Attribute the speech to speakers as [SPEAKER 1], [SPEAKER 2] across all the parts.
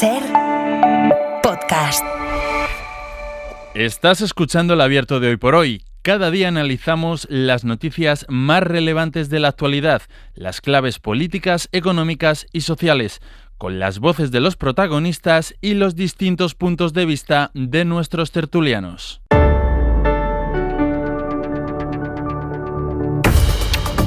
[SPEAKER 1] SER Podcast.
[SPEAKER 2] Estás escuchando el Abierto de Hoy por Hoy. Cada día analizamos las noticias más relevantes de la actualidad, las claves políticas, económicas y sociales, con las voces de los protagonistas y los distintos puntos de vista de nuestros tertulianos.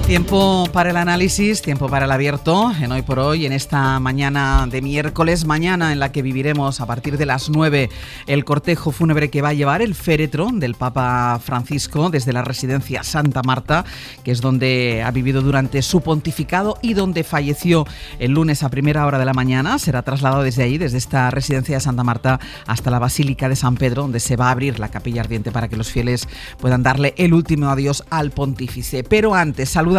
[SPEAKER 3] Tiempo para el análisis, tiempo para el abierto en Hoy por Hoy, en esta mañana de miércoles, mañana en la que viviremos a partir de las 9 el cortejo fúnebre que va a llevar el féretro del Papa Francisco desde la residencia Santa Marta, que es donde ha vivido durante su pontificado y donde falleció el lunes a primera hora de la mañana. Será trasladado desde ahí, desde esta residencia de Santa Marta, hasta la Basílica de San Pedro, donde se va a abrir la capilla ardiente para que los fieles puedan darle el último adiós al pontífice. Pero antes, saludamos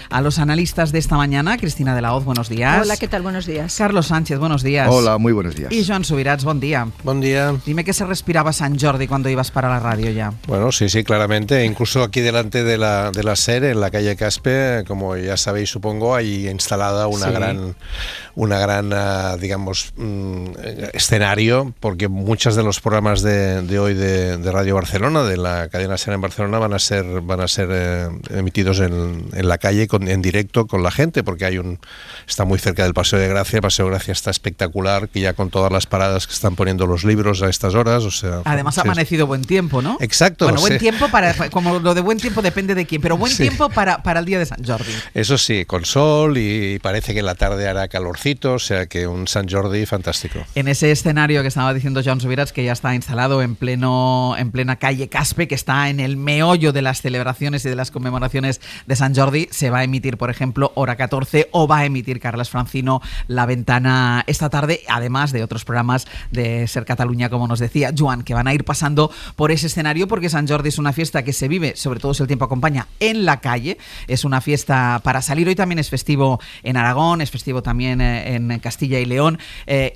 [SPEAKER 3] a los analistas de esta mañana. Cristina de la Hoz, buenos días.
[SPEAKER 4] Hola, ¿qué tal? Buenos días.
[SPEAKER 3] Carlos Sánchez, buenos días.
[SPEAKER 5] Hola, muy buenos días.
[SPEAKER 3] Y Joan Subirats, buen día.
[SPEAKER 6] Buen día.
[SPEAKER 3] Dime qué se respiraba San Jordi cuando ibas para la radio ya.
[SPEAKER 6] Bueno, sí, claramente. Incluso aquí delante de la SER, en la calle Caspe, como ya sabéis, supongo, hay instalada una gran, digamos, escenario, porque muchos de los programas de hoy de Radio Barcelona, de la cadena SER en Barcelona, van a ser emitidos en la calle en directo con la gente, porque está muy cerca del Paseo de Gracia. El Paseo de Gracia está espectacular, que ya con todas las paradas que están poniendo los libros a estas horas, o sea...
[SPEAKER 3] Además ha amanecido buen tiempo, ¿no?
[SPEAKER 6] Exacto.
[SPEAKER 3] Bueno, buen tiempo como lo de buen tiempo depende de quién, pero buen tiempo para el día de San Jordi.
[SPEAKER 6] Eso sí, con sol y parece que en la tarde hará calorcito, o sea que un San Jordi fantástico.
[SPEAKER 3] En ese escenario que estaba diciendo Joan Subirats, que ya está instalado en plena calle Caspe, que está en el meollo de las celebraciones y de las conmemoraciones de San Jordi, se va a emitir, por ejemplo, Hora 14, o va a emitir Carles Francino La Ventana esta tarde, además de otros programas de SER Cataluña, como nos decía Joan, que van a ir pasando por ese escenario, porque San Jordi es una fiesta que se vive, sobre todo si el tiempo acompaña, en la calle. Es una fiesta para salir. Hoy también es festivo en Aragón, es festivo también en Castilla y León,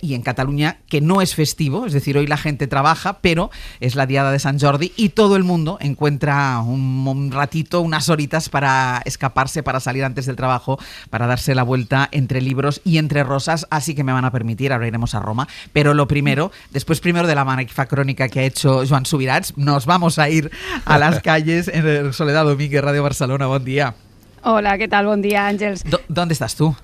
[SPEAKER 3] y en Cataluña, que no es festivo, es decir, hoy la gente trabaja, pero es la diada de San Jordi y todo el mundo encuentra un ratito, unas horitas para escaparse, para salir antes del trabajo, para darse la vuelta entre libros y entre rosas. Así que me van a permitir, ahora iremos a Roma, pero lo primero, después primero de la magnífica crónica que ha hecho Joan Subirats, nos vamos a ir a las calles en el Soledad Domínguez, Radio Barcelona. Buen día.
[SPEAKER 4] Hola, ¿qué tal? Buen día, Ángels.
[SPEAKER 3] ¿Dónde estás tú?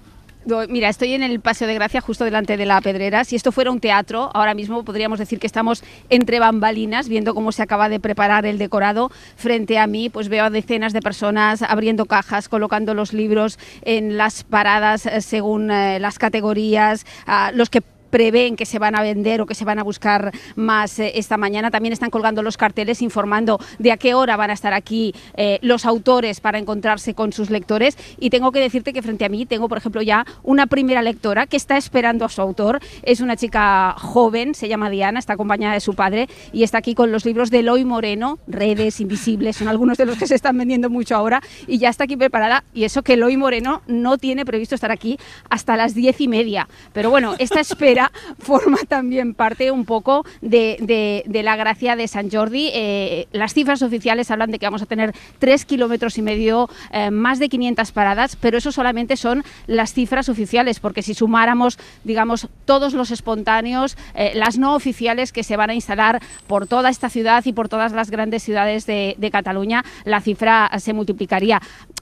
[SPEAKER 4] Mira, estoy en el Paseo de Gracia, justo delante de la Pedrera. Si esto fuera un teatro, ahora mismo podríamos decir que estamos entre bambalinas, viendo cómo se acaba de preparar el decorado. Frente a mí, pues veo a decenas de personas abriendo cajas, colocando los libros en las paradas según las categorías, los que prevén que se van a vender o que se van a buscar más esta mañana. También están colgando los carteles informando de a qué hora van a estar aquí los autores para encontrarse con sus lectores. Y tengo que decirte que frente a mí tengo, por ejemplo, ya una primera lectora que está esperando a su autor. Es una chica joven, se llama Diana, está acompañada de su padre y está aquí con los libros de Eloi Moreno, Redes Invisibles, son algunos de los que se están vendiendo mucho ahora, y ya está aquí preparada. Y eso que Eloi Moreno no tiene previsto estar aquí hasta las 10:30. Pero bueno, esta espera forma también parte un poco de la gracia de San Jordi. Las cifras oficiales hablan de que vamos a tener 3,5 kilómetros, más de 500 paradas, pero eso solamente son las cifras oficiales, porque si sumáramos, digamos, todos los espontáneos, las no oficiales que se van a instalar por toda esta ciudad y por todas las grandes ciudades de Cataluña, la cifra se multiplicaría.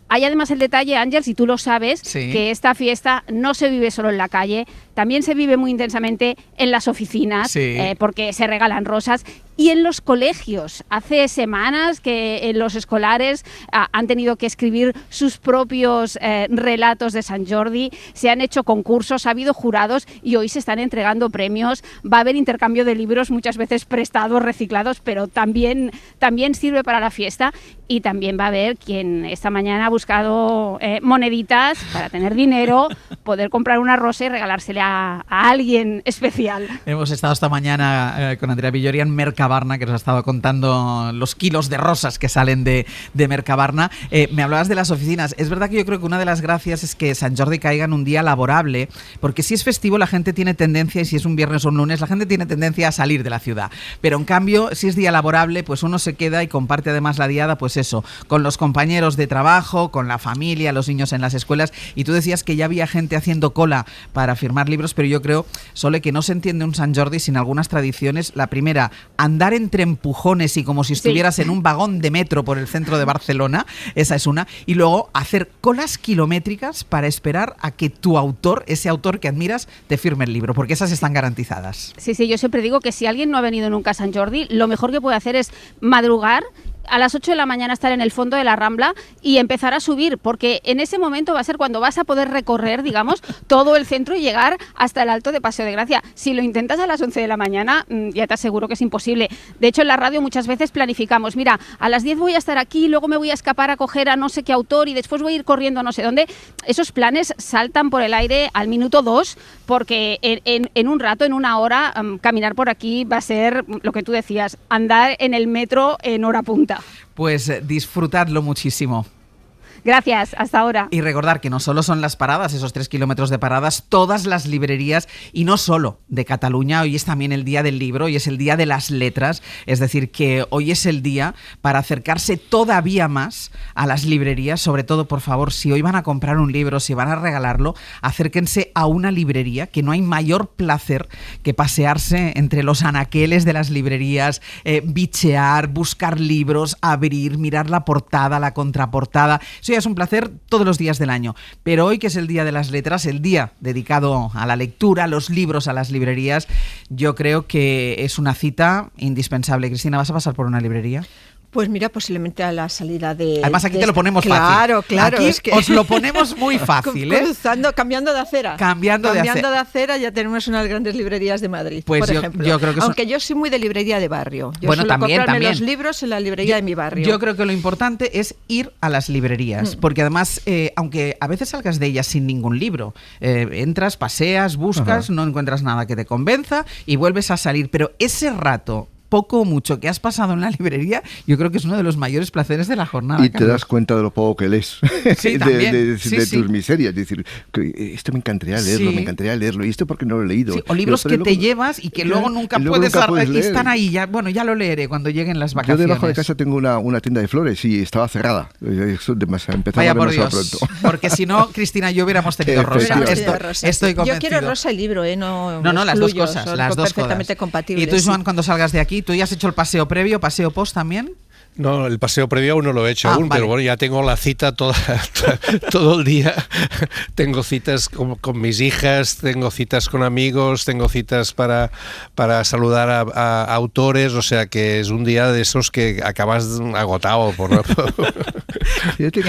[SPEAKER 4] Hay además el detalle, Ángel, si tú lo sabes, sí, que esta fiesta no se vive solo en la calle, también se vive muy intensamente en las oficinas, sí, porque se regalan rosas, y en los colegios. Hace semanas que los escolares han tenido que escribir sus propios relatos de San Jordi, se han hecho concursos, ha habido jurados y hoy se están entregando premios. Va a haber intercambio de libros, muchas veces prestados, reciclados, pero también sirve para la fiesta, y también va a haber quien esta mañana ha buscado moneditas para tener dinero, poder comprar una rosa y regalársela a alguien especial.
[SPEAKER 3] Hemos estado esta mañana con Andrea Villori en Mercadona, Mercabarna, que nos ha estado contando los kilos de rosas que salen de Mercabarna. Me hablabas de las oficinas. Es verdad que yo creo que una de las gracias es que Sant Jordi caiga en un día laborable, porque si es festivo la gente tiene tendencia, y si es un viernes o un lunes, la gente tiene tendencia a salir de la ciudad. Pero en cambio, si es día laborable, pues uno se queda y comparte además la diada, pues eso, con los compañeros de trabajo, con la familia, los niños en las escuelas. Y tú decías que ya había gente haciendo cola para firmar libros, pero yo creo, Sole, que no se entiende un Sant Jordi sin algunas tradiciones. La primera, andar entre empujones y como si estuvieras en un vagón de metro por el centro de Barcelona, esa es una. Y luego hacer colas kilométricas para esperar a que tu autor, ese autor que admiras, te firme el libro, porque esas están garantizadas.
[SPEAKER 4] Sí, yo siempre digo que si alguien no ha venido nunca a Sant Jordi, lo mejor que puede hacer es madrugar, a las 8 de la mañana estar en el fondo de la Rambla y empezar a subir, porque en ese momento va a ser cuando vas a poder recorrer, digamos, todo el centro y llegar hasta el Alto de Paseo de Gracia. Si lo intentas a las 11 de la mañana, ya te aseguro que es imposible. De hecho, en la radio muchas veces planificamos, mira, a las 10 voy a estar aquí, luego me voy a escapar a coger a no sé qué autor y después voy a ir corriendo a no sé dónde. Esos planes saltan por el aire al minuto 2, porque en un rato, en una hora, caminar por aquí va a ser lo que tú decías, andar en el metro en hora punta.
[SPEAKER 3] Pues disfrutadlo muchísimo.
[SPEAKER 4] Gracias, hasta ahora.
[SPEAKER 3] Y recordar que no solo son las paradas, esos 3 kilómetros de paradas, todas las librerías, y no solo de Cataluña. Hoy es también el día del libro, hoy es el día de las letras, es decir, que hoy es el día para acercarse todavía más a las librerías. Sobre todo, por favor, si hoy van a comprar un libro, si van a regalarlo, acérquense a una librería, que no hay mayor placer que pasearse entre los anaqueles de las librerías, bichear, buscar libros, abrir, mirar la portada, la contraportada. Eso ya es un placer todos los días del año, pero hoy, que es el día de las letras, el día dedicado a la lectura, a los libros, a las librerías, yo creo que es una cita indispensable. Cristina, ¿vas a pasar por una librería?
[SPEAKER 5] Pues mira, posiblemente a la salida de...
[SPEAKER 3] Además aquí te lo ponemos
[SPEAKER 5] fácil. Claro.
[SPEAKER 3] Aquí
[SPEAKER 5] es que
[SPEAKER 3] os lo ponemos muy fácil, ¿eh?
[SPEAKER 5] Cambiando de acera. Cambiando de acera ya tenemos unas grandes librerías de Madrid,
[SPEAKER 3] pues
[SPEAKER 5] por ejemplo.
[SPEAKER 3] Yo creo que
[SPEAKER 5] aunque yo soy muy de librería de barrio. Yo
[SPEAKER 3] bueno,
[SPEAKER 5] suelo comprarme
[SPEAKER 3] también.
[SPEAKER 5] los libros en la librería de mi barrio.
[SPEAKER 3] Yo creo que lo importante es ir a las librerías, porque además, aunque a veces salgas de ellas sin ningún libro, entras, paseas, buscas, no encuentras nada que te convenza y vuelves a salir, pero ese rato, poco o mucho, que has pasado en la librería, yo creo que es uno de los mayores placeres de la jornada.
[SPEAKER 7] Y te das cuenta de lo poco que lees,
[SPEAKER 3] sí,
[SPEAKER 7] de tus miserias. Es decir, esto me encantaría leerlo, y esto porque no lo he leído.
[SPEAKER 3] Sí, o libros que te llevas y que luego nunca puedes leer. Y están ahí, ya lo leeré cuando lleguen las vacaciones.
[SPEAKER 7] Yo debajo de casa tengo una tienda de flores y estaba cerrada.
[SPEAKER 3] Vaya por Dios, pronto. Porque si no, Cristina y yo hubiéramos tenido rosa. Estoy convencido.
[SPEAKER 5] Yo quiero rosa y libro,
[SPEAKER 3] no, las dos cosas. Las dos
[SPEAKER 5] perfectamente compatibles.
[SPEAKER 3] ¿Y tú, Joan, cuando salgas de aquí, tú ya has hecho el paseo previo, paseo post también?
[SPEAKER 6] No, el paseo previo aún no lo he hecho vale. Pero bueno, ya tengo la cita todo el día. Tengo citas con mis hijas, tengo citas con amigos, tengo citas para saludar a autores, o sea que es un día de esos que acabas agotado.
[SPEAKER 7] Fíjate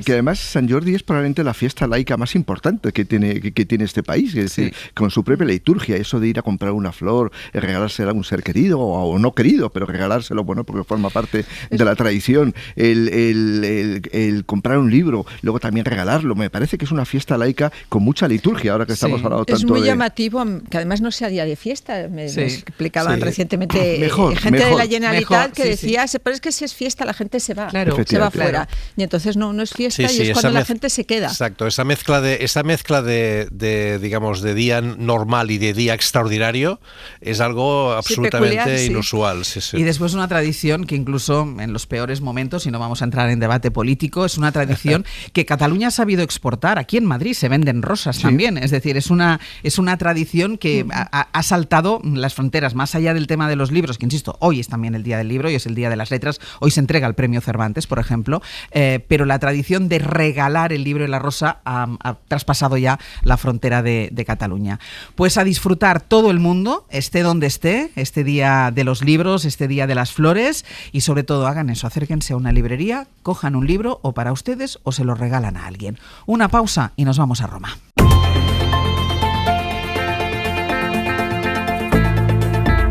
[SPEAKER 7] que además Sant Jordi es probablemente la fiesta laica más importante que tiene este país, es decir, con su propia liturgia, eso de ir a comprar una flor, regalársela a un ser querido o no querido, pero regalárselo, bueno, porque forma parte de la tradición, el comprar un libro, luego también regalarlo. Me parece que es una fiesta laica con mucha liturgia, ahora que estamos hablando tanto de...
[SPEAKER 5] Es muy llamativo, que además no sea día de fiesta. Me explicaban recientemente gente de la Generalitat que decía, pero es que si es fiesta la gente se va, se va fuera. Y entonces no es fiesta y es cuando la gente se queda.
[SPEAKER 6] Exacto, esa mezcla de digamos, de día normal y de día extraordinario es algo absolutamente peculiar, inusual.
[SPEAKER 3] Y después una tradición que incluso en los peores momentos, y no vamos a entrar en debate político, es una tradición que Cataluña ha sabido exportar. Aquí en Madrid se venden rosas también, es decir, es una tradición que ha saltado las fronteras, más allá del tema de los libros, que insisto, hoy es también el Día del Libro y es el Día de las Letras, hoy se entrega el Premio Cervantes, por ejemplo, pero la tradición de regalar el libro y la rosa ha traspasado ya la frontera de Cataluña. Pues a disfrutar todo el mundo, esté donde esté, este Día de los Libros, este Día de las Flores, y sobre todo hagan eso, acérquense a una librería, cojan un libro o para ustedes o se lo regalan a alguien. Una pausa y nos vamos a Roma.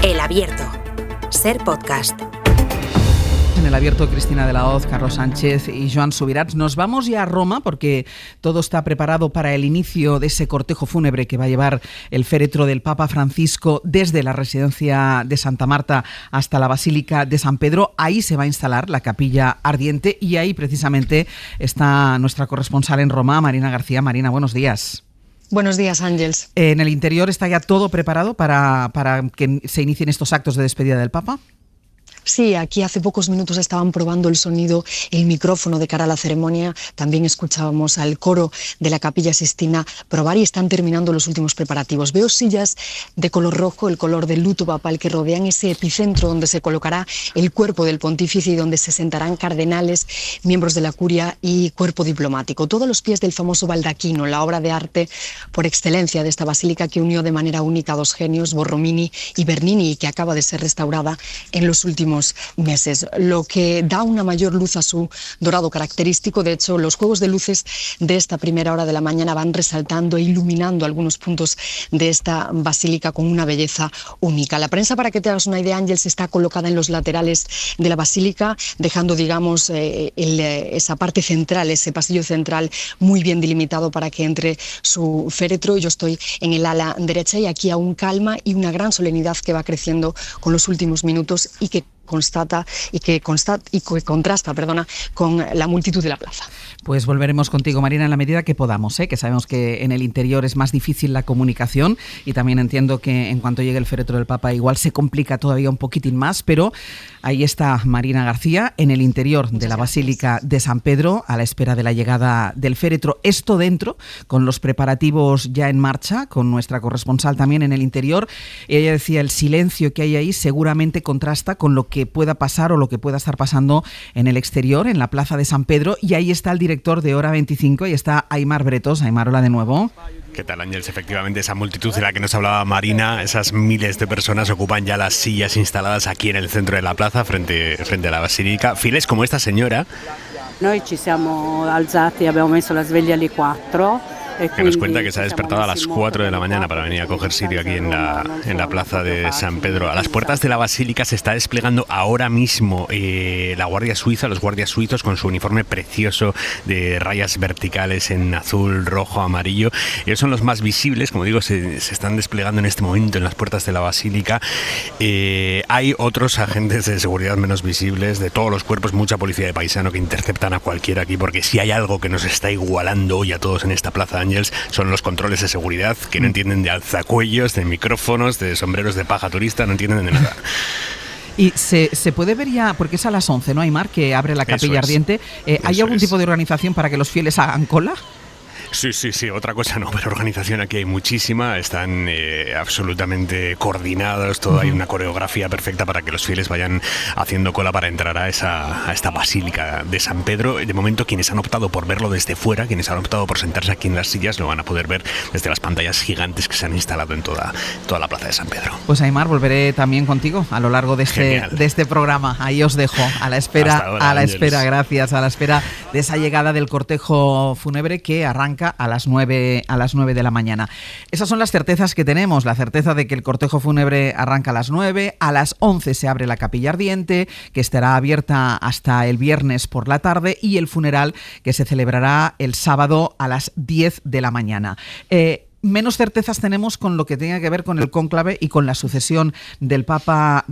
[SPEAKER 1] El Abierto. Ser podcast.
[SPEAKER 3] en el abierto Cristina de la Hoz, Carlos Sánchez y Joan Subirats. Nos vamos ya a Roma porque todo está preparado para el inicio de ese cortejo fúnebre que va a llevar el féretro del Papa Francisco desde la residencia de Santa Marta hasta la Basílica de San Pedro. Ahí se va a instalar la capilla ardiente y ahí precisamente está nuestra corresponsal en Roma, Marina García. Marina, buenos días.
[SPEAKER 8] Buenos días, Ángeles.
[SPEAKER 3] ¿En el interior está ya todo preparado para que se inicien estos actos de despedida del Papa?
[SPEAKER 8] Sí, aquí hace pocos minutos estaban probando el sonido, el micrófono de cara a la ceremonia. También escuchábamos al coro de la Capilla Sistina probar y están terminando los últimos preparativos. Veo sillas de color rojo, el color del luto papal, que rodean ese epicentro donde se colocará el cuerpo del pontífice y donde se sentarán cardenales, miembros de la curia y cuerpo diplomático. Todo a los pies del famoso baldaquino, la obra de arte por excelencia de esta basílica que unió de manera única a dos genios, Borromini y Bernini, y que acaba de ser restaurada en los últimos meses, lo que da una mayor luz a su dorado característico. De hecho, los juegos de luces de esta primera hora de la mañana van resaltando e iluminando algunos puntos de esta basílica con una belleza única. La prensa, para que te hagas una idea, Ángeles, está colocada en los laterales de la basílica, dejando, digamos, esa parte central, ese pasillo central muy bien delimitado para que entre su féretro. Yo estoy en el ala derecha y aquí aún calma y una gran solemnidad que va creciendo con los últimos minutos y que contrasta con la multitud de la plaza.
[SPEAKER 3] Pues volveremos contigo, Marina, en la medida que podamos, que sabemos que en el interior es más difícil la comunicación y también entiendo que en cuanto llegue el féretro del Papa igual se complica todavía un poquitín más, pero ahí está Marina García en el interior de la Basílica de San Pedro a la espera de la llegada del féretro. Esto dentro, con los preparativos ya en marcha, con nuestra corresponsal también en el interior. Ella decía, el silencio que hay ahí seguramente contrasta con lo que pueda pasar o lo que pueda estar pasando en el exterior, en la Plaza de San Pedro, y ahí está el director de Hora 25 y está Aimar Bretos. Aimar, hola de nuevo.
[SPEAKER 9] ¿Qué tal, Ángeles? Efectivamente, esa multitud de la que nos hablaba Marina, esas miles de personas ocupan ya las sillas instaladas aquí en el centro de la plaza, frente a la basílica. Fieles como esta señora.
[SPEAKER 10] Noi ci siamo alzati, abbiamo messo la sveglia alle 4.
[SPEAKER 9] Que nos cuenta que se ha despertado a las 4 de la mañana para venir a coger sitio aquí en la plaza de San Pedro. A las puertas de la basílica se está desplegando ahora mismo la Guardia Suiza, los guardias suizos con su uniforme precioso de rayas verticales en azul, rojo, amarillo. Ellos son los más visibles, como digo, se están desplegando en este momento en las puertas de la basílica. Hay otros agentes de seguridad menos visibles de todos los cuerpos, mucha policía de paisano que interceptan a cualquiera aquí, porque si hay algo que nos está igualando hoy a todos en esta plaza, son los controles de seguridad, que no entienden de alzacuellos, de micrófonos, de sombreros de paja turista, no entienden de nada.
[SPEAKER 3] Y se puede ver ya, porque es a las 11, ¿no, Aimar?, que abre la capilla ardiente. ¿Hay algún tipo de organización para que los fieles hagan cola?
[SPEAKER 9] Sí, otra cosa no, pero organización aquí hay muchísima, están absolutamente coordinados, todo, hay una coreografía perfecta para que los fieles vayan haciendo cola para entrar a esta basílica de San Pedro. De momento, quienes han optado por verlo desde fuera, quienes han optado por sentarse aquí en las sillas, lo van a poder ver desde las pantallas gigantes que se han instalado en toda la plaza de San Pedro.
[SPEAKER 3] Pues Aimar, volveré también contigo a lo largo de este programa. Ahí os dejo, a la espera, gracias, a la espera de esa llegada del cortejo fúnebre que arranca a las 9 de la mañana. Esas son las certezas que tenemos, la certeza de que el cortejo fúnebre arranca a las 9, a las 11 se abre la capilla ardiente, que estará abierta hasta el viernes por la tarde, y el funeral que se celebrará el sábado a las 10 de la mañana. Menos certezas tenemos con lo que tenga que ver con el cónclave y con la sucesión del Papa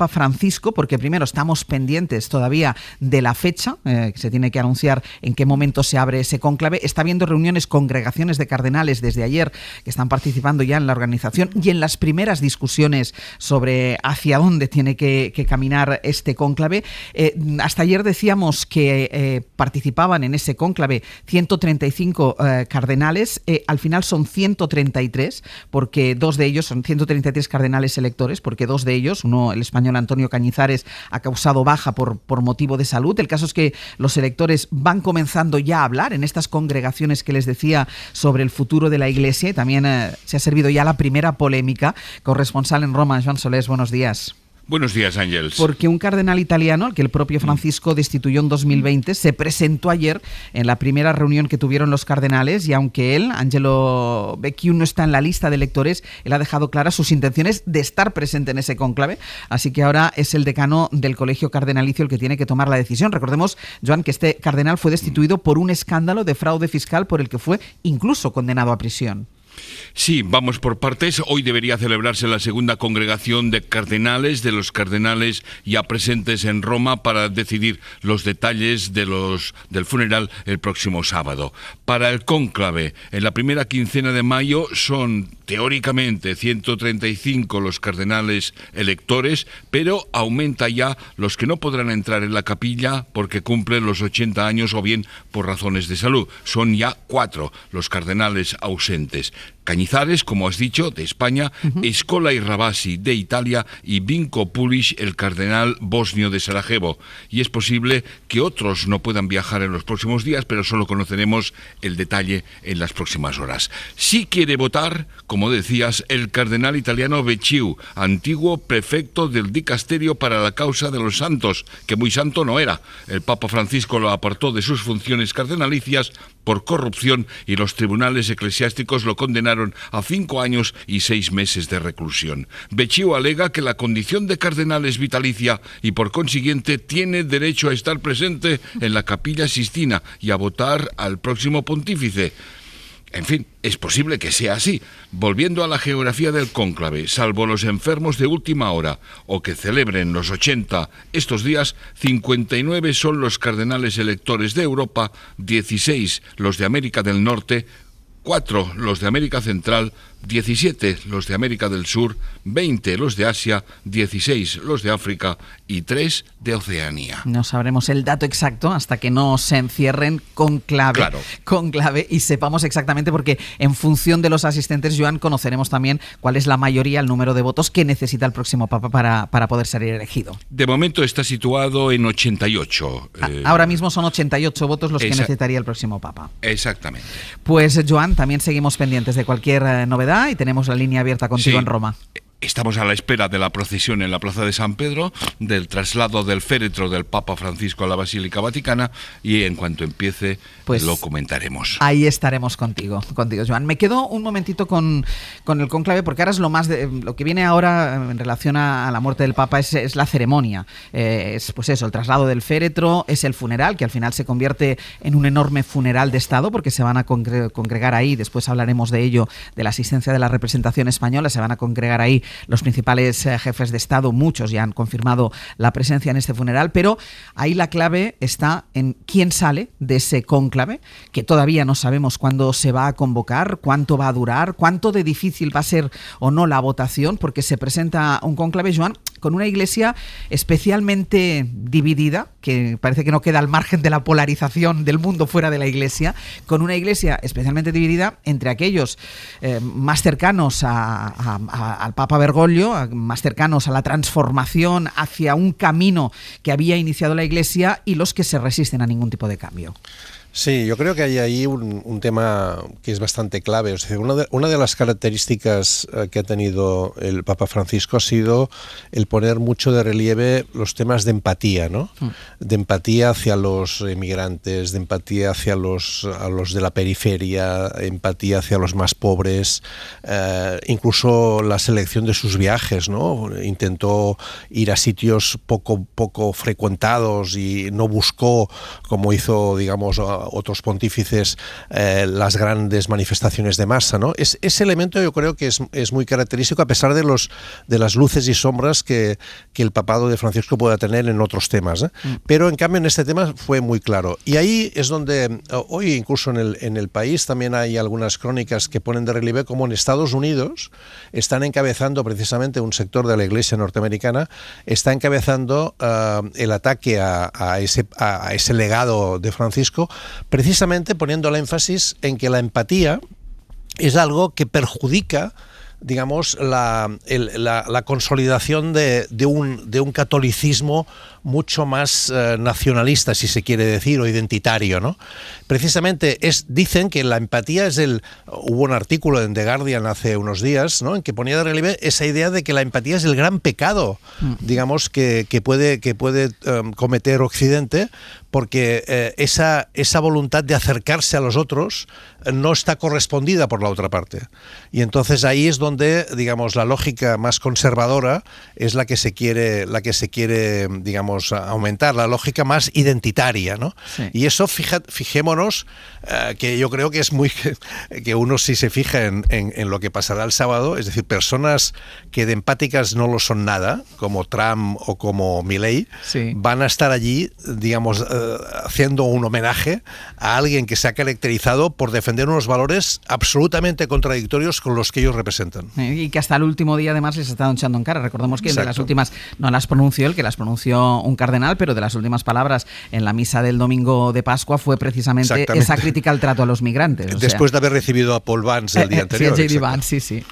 [SPEAKER 3] Francisco, porque primero estamos pendientes todavía de la fecha, que se tiene que anunciar en qué momento se abre ese cónclave. Está habiendo reuniones, congregaciones de cardenales desde ayer que están participando ya en la organización y en las primeras discusiones sobre hacia dónde tiene que caminar este cónclave. Hasta ayer decíamos que participaban en ese cónclave 135 cardenales, al final son 133, porque dos de ellos son 133 cardenales electores, porque dos de ellos, uno, el español Antonio Cañizares, ha causado baja por motivo de salud. El caso es que los electores van comenzando ya a hablar en estas congregaciones que les decía sobre el futuro de la Iglesia, y también se ha servido ya la primera polémica. Corresponsal en Roma, Joan Solés, buenos días.
[SPEAKER 11] Buenos días, Ángels.
[SPEAKER 3] Porque un cardenal italiano, al que el propio Francisco destituyó en 2020, se presentó ayer en la primera reunión que tuvieron los cardenales, y aunque él, Angelo Becciu, no está en la lista de electores, él ha dejado claras sus intenciones de estar presente en ese cónclave, así que ahora es el decano del colegio cardenalicio el que tiene que tomar la decisión. Recordemos, Joan, que este cardenal fue destituido por un escándalo de fraude fiscal por el que fue incluso condenado a prisión.
[SPEAKER 11] Sí, vamos por partes. Hoy debería celebrarse la segunda congregación de los cardenales ya presentes en Roma para decidir los detalles del funeral el próximo sábado. Para el cónclave, en la primera quincena de mayo son teóricamente 135 los cardenales electores, pero aumenta ya los que no podrán entrar en la capilla porque cumplen los 80 años o bien por razones de salud. Son ya 4 los cardenales ausentes. Cañizares, como has dicho, de España, Scola y Rabasi, de Italia, y Vinko Pulic, el cardenal bosnio de Sarajevo. Y es posible que otros no puedan viajar en los próximos días, pero solo conoceremos el detalle en las próximas horas. Sí quiere votar, como decías, el cardenal italiano Becciu, antiguo prefecto del dicasterio para la causa de los santos, que muy santo no era. El Papa Francisco lo apartó de sus funciones cardenalicias por corrupción y los tribunales eclesiásticos lo condenaron a 5 años y 6 meses de reclusión. Becciu alega que la condición de cardenal es vitalicia y por consiguiente tiene derecho a estar presente en la Capilla Sistina y a votar al próximo pontífice. En fin, es posible que sea así. Volviendo a la geografía del cónclave, salvo los enfermos de última hora o que celebren los 80 estos días, 59 son los cardenales electores de Europa, 16 los de América del Norte, 4 los de América Central, 17 los de América del Sur, 20 los de Asia, 16 los de África y 3 de Oceanía.
[SPEAKER 3] No sabremos el dato exacto hasta que no se encierren conclave y sepamos exactamente, porque en función de los asistentes, Joan, conoceremos también cuál es la mayoría, el número de votos que necesita el próximo Papa para poder ser elegido.
[SPEAKER 11] De momento está situado en 88.
[SPEAKER 3] Ahora mismo son 88 votos los que necesitaría el próximo Papa.
[SPEAKER 11] Exactamente.
[SPEAKER 3] Pues, Joan, también seguimos pendientes de cualquier novedad y tenemos la línea abierta contigo en Roma.
[SPEAKER 11] Estamos a la espera de la procesión en la Plaza de San Pedro, del traslado del féretro del Papa Francisco a la Basílica Vaticana, y en cuanto empiece, pues lo comentaremos.
[SPEAKER 3] Ahí estaremos contigo, Joan. Me quedo un momentito con el cónclave, porque ahora es lo que viene ahora en relación a la muerte del Papa es la ceremonia. Es pues eso, el traslado del féretro, es el funeral, que al final se convierte en un enorme funeral de Estado, porque se van a congregar ahí, después hablaremos de ello, de la asistencia de la representación española, se van a congregar ahí los principales jefes de Estado, muchos ya han confirmado la presencia en este funeral, pero ahí la clave está en quién sale de ese cónclave, que todavía no sabemos cuándo se va a convocar, cuánto va a durar, cuánto de difícil va a ser o no la votación, porque se presenta un cónclave, Joan, con una iglesia especialmente dividida, que parece que no queda al margen de la polarización del mundo fuera de la iglesia, con una iglesia especialmente dividida entre aquellos más cercanos al Papa Bergoglio, más cercanos a la transformación hacia un camino que había iniciado la iglesia, y los que se resisten a ningún tipo de cambio.
[SPEAKER 6] Sí, yo creo que hay ahí un tema que es bastante clave. O sea, una de las características que ha tenido el Papa Francisco ha sido el poner mucho de relieve los temas de empatía, ¿no? De empatía hacia los emigrantes, de empatía hacia los de la periferia, empatía hacia los más pobres, incluso la selección de sus viajes, ¿no? Intentó ir a sitios poco frecuentados y no buscó, como hizo, digamos, otros pontífices, las grandes manifestaciones de masa, ¿no? Ese elemento yo creo que es muy característico, a pesar de las luces y sombras que el papado de Francisco pueda tener en otros temas, ¿eh? Pero en cambio en este tema fue muy claro. Y ahí es donde hoy incluso en el país también hay algunas crónicas que ponen de relieve como en Estados Unidos están encabezando precisamente un sector de la Iglesia norteamericana, está encabezando el ataque a ese legado de Francisco, precisamente poniendo el énfasis en que la empatía es algo que perjudica digamos, la consolidación de un catolicismo mucho más nacionalista, si se quiere decir, o identitario, ¿no? Precisamente dicen que la empatía hubo un artículo en The Guardian hace unos días, ¿no?, en que ponía de relieve esa idea de que la empatía es el gran pecado, digamos, que puede cometer Occidente, porque esa voluntad de acercarse a los otros no está correspondida por la otra parte. Y entonces ahí es donde, digamos, la lógica más conservadora es la que se quiere, digamos, aumentar, la lógica más identitaria, ¿no? Sí. Y eso, fijémonos, que yo creo que es que uno, si se fija en lo que pasará el sábado, es decir, personas que de empáticas no lo son nada, como Trump o como Milei, sí, van a estar allí, digamos, haciendo un homenaje a alguien que se ha caracterizado por defender unos valores absolutamente contradictorios con los que ellos representan.
[SPEAKER 3] Y que hasta el último día además les estaban echando en cara. Recordemos que de las últimas, no las pronunció él, que las pronunció un cardenal, pero de las últimas palabras en la misa del domingo de Pascua fue precisamente esa crítica al trato a los migrantes.
[SPEAKER 6] Después de haber recibido a Paul Vance el día anterior.
[SPEAKER 3] Sí, Vance, sí.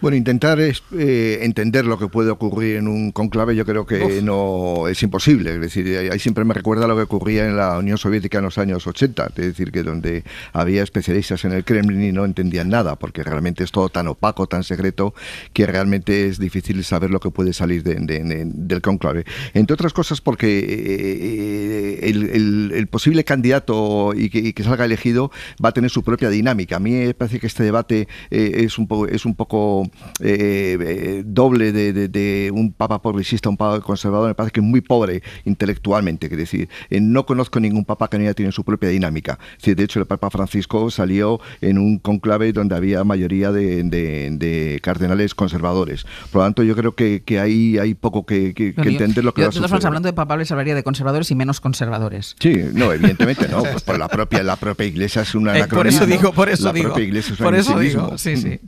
[SPEAKER 7] Bueno, intentar entender lo que puede ocurrir en un conclave yo creo que no es imposible. Es decir, ahí siempre me recuerda lo que ocurría en la Unión Soviética en los años 80, es decir, que donde había especialistas en el Kremlin y no entendían nada, porque realmente es todo tan opaco, tan secreto, que realmente es difícil saber lo que puede salir del conclave. Entre otras cosas porque el posible candidato y que salga elegido va a tener su propia dinámica. A mí me parece que este debate es un poco doble de un papa progresista, un papa conservador. Me parece que es muy pobre intelectualmente, es decir, no conozco ningún papa que no haya tenido su propia dinámica. Sí, de hecho, el Papa Francisco salió en un conclave donde había mayoría de cardenales conservadores. Por lo tanto, yo creo que ahí hay poco que entender lo que va a suceder.
[SPEAKER 3] Hablando de papables, hablaría de conservadores y menos conservadores.
[SPEAKER 7] Sí, no, evidentemente no. Pues por la propia Iglesia es una anacronismo.
[SPEAKER 3] Por eso digo. Sí.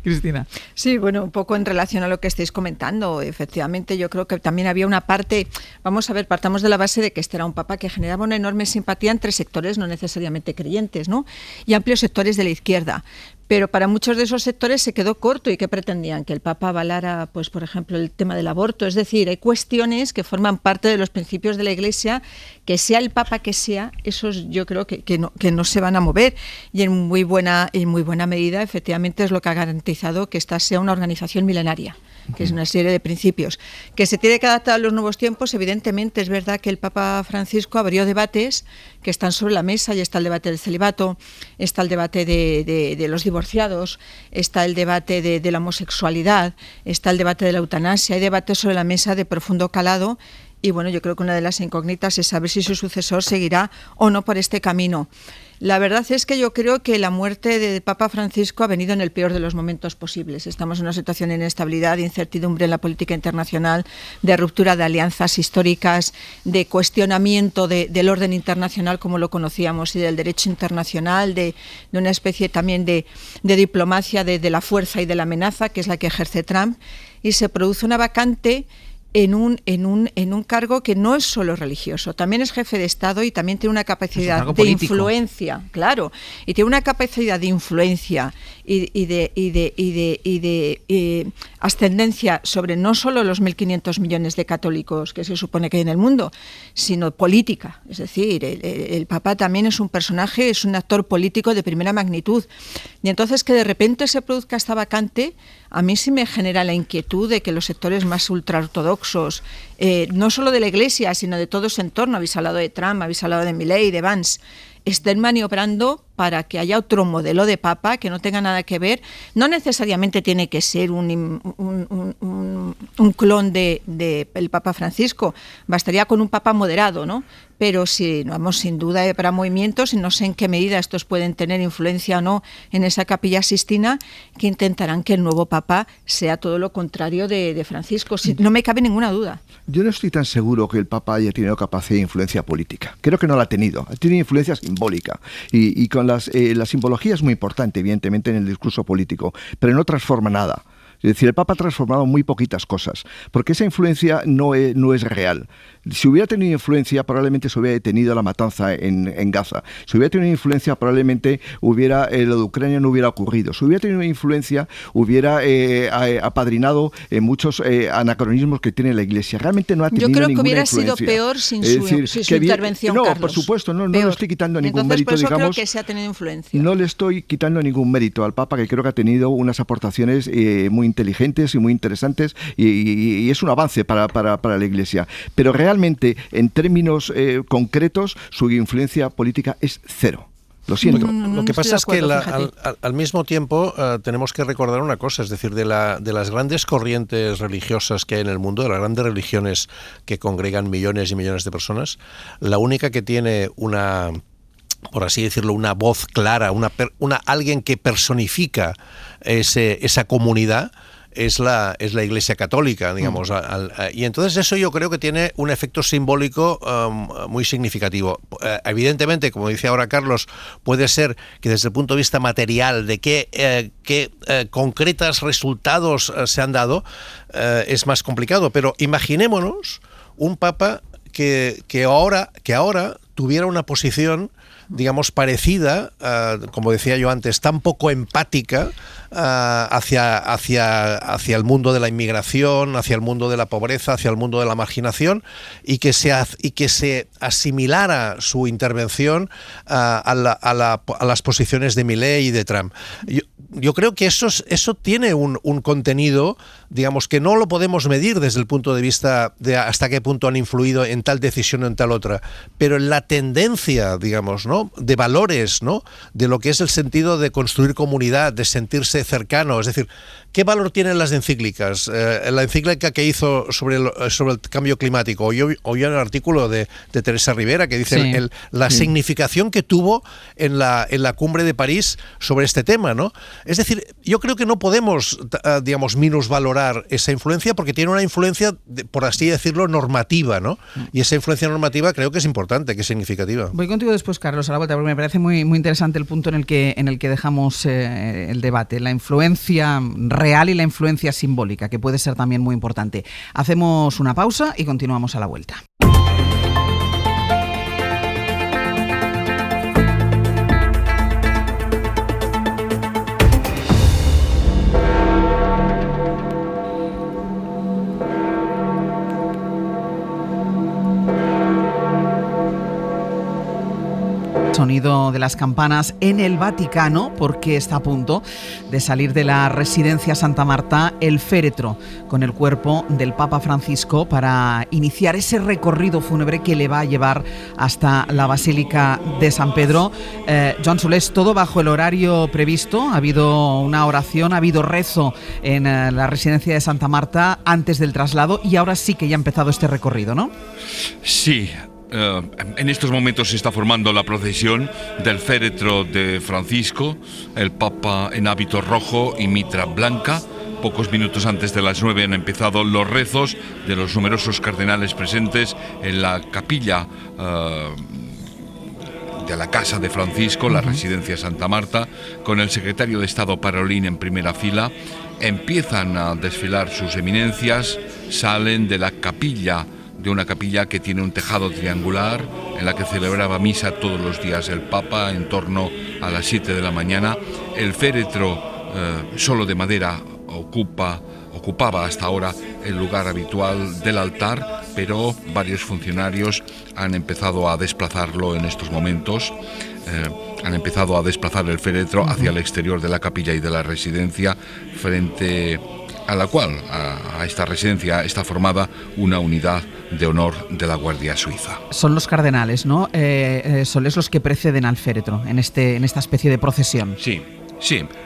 [SPEAKER 3] Cristina.
[SPEAKER 5] Sí, bueno, un poco en relación a lo que estáis comentando. Efectivamente, yo creo que también había una parte. Vamos a ver, partamos de la base de que este era un papa que generaba una enorme simpatía entre sectores no necesariamente creyentes, ¿no?, y amplios sectores de la izquierda. Pero para muchos de esos sectores se quedó corto. ¿Y qué pretendían? Que el Papa avalara, pues, por ejemplo, el tema del aborto. Es decir, hay cuestiones que forman parte de los principios de la Iglesia, que sea el Papa que sea, esos yo creo que no se van a mover. Y en muy buena medida, efectivamente, es lo que ha garantizado que esta sea una organización milenaria, que es una serie de principios. Que se tiene que adaptar a los nuevos tiempos, evidentemente. Es verdad que el Papa Francisco abrió debates que están sobre la mesa, y está el debate del celibato, está el debate de los divorciados, está el debate de la homosexualidad, está el debate de la eutanasia, hay debates sobre la mesa de profundo calado, y bueno, yo creo que una de las incógnitas es saber si su sucesor seguirá o no por este camino. La verdad es que yo creo que la muerte del Papa Francisco ha venido en el peor de los momentos posibles. Estamos en una situación de inestabilidad, de incertidumbre en la política internacional, de ruptura de alianzas históricas, de cuestionamiento del orden internacional como lo conocíamos y del derecho internacional, de una especie también de diplomacia de la fuerza y de la amenaza, que es la que ejerce Trump, y se produce una vacante en un cargo que no es solo religioso, también es jefe de Estado y también tiene una capacidad de influencia, claro, y tiene una capacidad de influencia y de ascendencia sobre no solo los 1.500 millones de católicos que se supone que hay en el mundo, sino política. Es decir, el Papa también es un personaje, es un actor político de primera magnitud. Y entonces que de repente se produzca esta vacante, a mí sí me genera la inquietud de que los sectores más ultraortodoxos, no solo de la Iglesia, sino de todo su entorno, habéis hablado de Trump, habéis hablado de Milei, de Vance, estén maniobrando para que haya otro modelo de papa que no tenga nada que ver. No necesariamente tiene que ser un clon del Papa Francisco, bastaría con un papa moderado, ¿no? Pero sí, vamos, sin duda habrá movimientos, y no sé en qué medida estos pueden tener influencia o no en esa Capilla Sixtina, que intentarán que el nuevo papa sea todo lo contrario de Francisco. No me cabe ninguna duda.
[SPEAKER 7] Yo no estoy tan seguro que el papa haya tenido capacidad de influencia política. Creo que no la ha tenido. Tiene influencia simbólica. Y con la simbología es muy importante, evidentemente, en el discurso político, pero no transforma nada. Es decir, el Papa ha transformado muy poquitas cosas, porque esa influencia no es real. Si hubiera tenido influencia, probablemente se hubiera detenido la matanza en Gaza. Si hubiera tenido influencia, probablemente lo de Ucrania no hubiera ocurrido. Si hubiera tenido influencia, hubiera apadrinado muchos anacronismos que tiene la Iglesia. Realmente no ha tenido ninguna influencia.
[SPEAKER 5] Yo creo que hubiera sido peor sin su intervención,
[SPEAKER 7] no,
[SPEAKER 5] Carlos.
[SPEAKER 7] Por supuesto, no le estoy quitando ningún mérito,
[SPEAKER 5] por eso
[SPEAKER 7] digamos.
[SPEAKER 5] creo que se ha tenido influencia.
[SPEAKER 7] No le estoy quitando ningún mérito al Papa, que creo que ha tenido unas aportaciones muy inteligentes y muy interesantes, y es un avance para la Iglesia. Pero realmente, en términos concretos, su influencia política es cero. Lo siento.
[SPEAKER 6] Lo que pasa es que al mismo tiempo tenemos que recordar una cosa, es decir, de las grandes corrientes religiosas que hay en el mundo, de las grandes religiones que congregan millones y millones de personas, la única que tiene una, por así decirlo, una voz clara, alguien que personifica esa comunidad, es la Iglesia Católica, digamos. Y entonces eso yo creo que tiene un efecto simbólico muy significativo. Evidentemente, como dice ahora Carlos, puede ser que desde el punto de vista material de qué concretos resultados se han dado, es más complicado. Pero imaginémonos un Papa que ahora tuviera una posición, digamos, parecida, como decía yo antes, tan poco empática hacia el mundo de la inmigración, hacia el mundo de la pobreza, hacia el mundo de la marginación, y que se asimilara su intervención a las posiciones de Milei y de Trump. Yo creo que eso tiene un contenido, digamos, que no lo podemos medir desde el punto de vista de hasta qué punto han influido en tal decisión o en tal otra, pero en la tendencia, digamos, ¿no?, de valores, ¿no?, de lo que es el sentido de construir comunidad, de sentirse cercano. Es decir, ¿qué valor tienen las encíclicas? La encíclica que hizo sobre el cambio climático, oyó el artículo de Teresa Rivera que dice la significación que tuvo en la cumbre de París sobre este tema, ¿no? Es decir, yo creo que no podemos, digamos, minusvalorar esa influencia, porque tiene una influencia, por así decirlo, normativa, ¿no? Y esa influencia normativa creo que es importante, que es significativa.
[SPEAKER 3] Voy contigo después, Carlos, a la vuelta, porque me parece muy, muy interesante el punto en el que dejamos el debate, la influencia real y la influencia simbólica, que puede ser también muy importante. Hacemos una pausa y continuamos a la vuelta. Sonido de las campanas en el Vaticano, porque está a punto de salir de la residencia Santa Marta el féretro con el cuerpo del Papa Francisco para iniciar ese recorrido fúnebre que le va a llevar hasta la Basílica de San Pedro. Joan Solés, todo bajo el horario previsto. Ha habido una oración, ha habido rezo en la residencia de Santa Marta antes del traslado, y ahora sí que ya ha empezado este recorrido, ¿no?
[SPEAKER 11] Sí. En estos momentos se está formando la procesión del féretro de Francisco, el Papa en hábito rojo y mitra blanca. Pocos minutos antes de las 9 han empezado los rezos de los numerosos cardenales presentes en la capilla de la casa de Francisco, la residencia Santa Marta, con el secretario de Estado Parolin en primera fila. Empiezan a desfilar sus eminencias, salen de la capilla, de una capilla que tiene un tejado triangular, en la que celebraba misa todos los días el Papa en torno a las 7 de la mañana. El féretro, solo de madera, ocupaba hasta ahora el lugar habitual del altar, pero varios funcionarios han empezado a desplazarlo en estos momentos. Han empezado a desplazar el féretro hacia el exterior de la capilla y de la residencia, frente a la cual, a esta residencia, está formada una unidad de honor de la Guardia Suiza.
[SPEAKER 3] Son los cardenales, ¿no? Son los que preceden al féretro en esta especie de procesión.
[SPEAKER 11] Sí,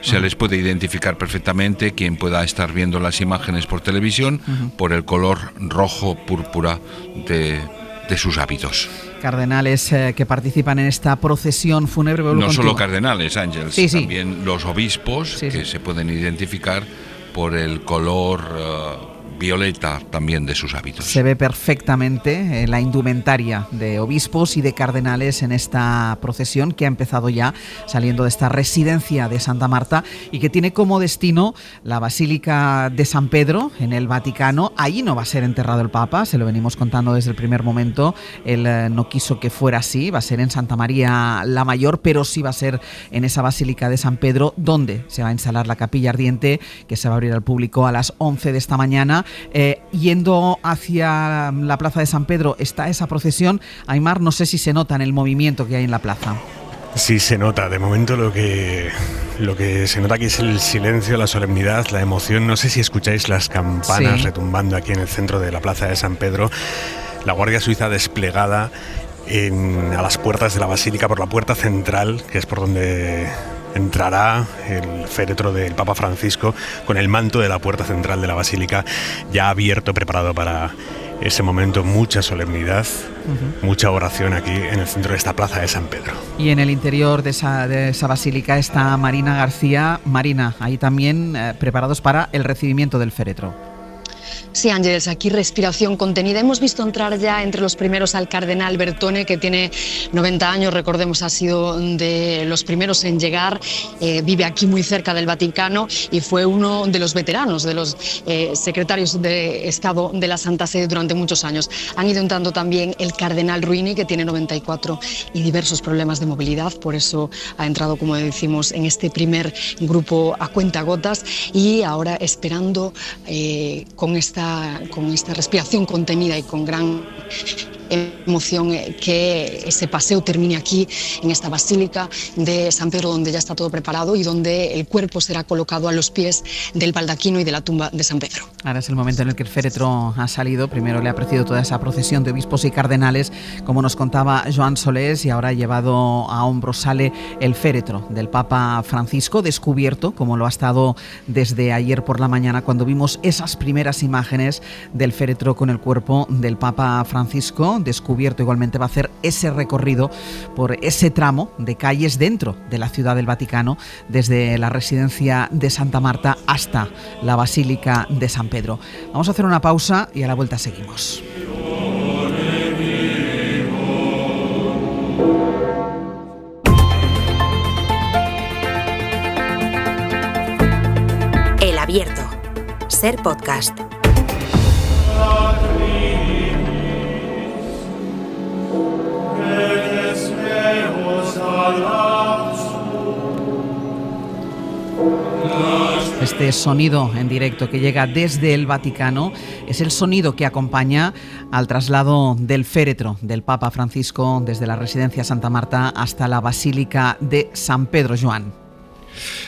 [SPEAKER 11] se les puede identificar perfectamente, quien pueda estar viendo las imágenes por televisión, por el color rojo púrpura de sus hábitos.
[SPEAKER 3] Cardenales que participan en esta procesión fúnebre.
[SPEAKER 11] No solo cardenales, Ángels, también los obispos, que se pueden identificar por el color violeta también de sus hábitos.
[SPEAKER 3] Se ve perfectamente la indumentaria de obispos y de cardenales en esta procesión que ha empezado ya saliendo de esta residencia de Santa Marta y que tiene como destino la Basílica de San Pedro en el Vaticano. Allí no va a ser enterrado el Papa, se lo venimos contando desde el primer momento. Él no quiso que fuera así, va a ser en Santa María la Mayor, pero sí va a ser en esa Basílica de San Pedro, donde se va a instalar la capilla ardiente, que se va a abrir al público a las 11 de esta mañana. Yendo hacia la Plaza de San Pedro está esa procesión. Aimar, no sé si se nota en el movimiento que hay en la plaza.
[SPEAKER 9] Sí, se nota. De momento lo que se nota aquí es el silencio, la solemnidad, la emoción. No sé si escucháis las campanas retumbando aquí en el centro de la Plaza de San Pedro. La Guardia Suiza desplegada a las puertas de la Basílica por la puerta central, que es por donde entrará el féretro del Papa Francisco, con el manto de la puerta central de la Basílica ya abierto, preparado para ese momento. Mucha solemnidad, mucha oración aquí en el centro de esta Plaza de San Pedro.
[SPEAKER 3] Y en el interior de esa basílica está Marina García. Marina, ahí también preparados para el recibimiento del féretro.
[SPEAKER 8] Sí, Ángeles, aquí respiración contenida. Hemos visto entrar ya entre los primeros al cardenal Bertone, que tiene 90 años, recordemos, ha sido de los primeros en llegar, vive aquí muy cerca del Vaticano y fue uno de los veteranos, de los secretarios de Estado de la Santa Sede durante muchos años. Han ido entrando también el cardenal Ruini, que tiene 94 y diversos problemas de movilidad, por eso ha entrado, como decimos, en este primer grupo a cuentagotas, y ahora esperando con esta respiración contenida y con gran emoción que ese paseo termine aquí en esta Basílica de San Pedro, donde ya está todo preparado y donde el cuerpo será colocado a los pies del baldaquino y de la tumba de San Pedro.
[SPEAKER 3] Ahora es el momento en el que el féretro ha salido. Primero le ha precedido toda esa procesión de obispos y cardenales, como nos contaba Joan Solés, y ahora llevado a hombros sale el féretro del Papa Francisco, descubierto, como lo ha estado desde ayer por la mañana, cuando vimos esas primeras imágenes del féretro con el cuerpo del Papa Francisco. Descubierto, igualmente va a hacer ese recorrido por ese tramo de calles dentro de la Ciudad del Vaticano, desde la residencia de Santa Marta hasta la Basílica de San Pedro. Vamos a hacer una pausa y a la vuelta seguimos.
[SPEAKER 1] El Abierto. Ser podcast.
[SPEAKER 3] Este sonido en directo que llega desde el Vaticano es el sonido que acompaña al traslado del féretro del Papa Francisco desde la residencia Santa Marta hasta la Basílica de San Pedro. Joan.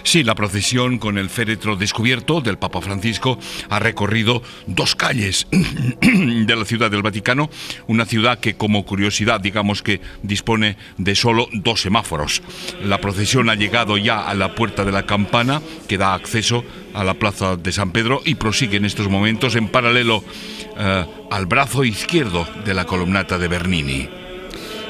[SPEAKER 11] Sí, la procesión con el féretro descubierto del Papa Francisco ha recorrido 2 calles de la Ciudad del Vaticano, una ciudad que, como curiosidad, digamos que dispone de solo 2 semáforos. La procesión ha llegado ya a la Puerta de la Campana, que da acceso a la Plaza de San Pedro, y prosigue en estos momentos en paralelo al brazo izquierdo de la columnata de Bernini.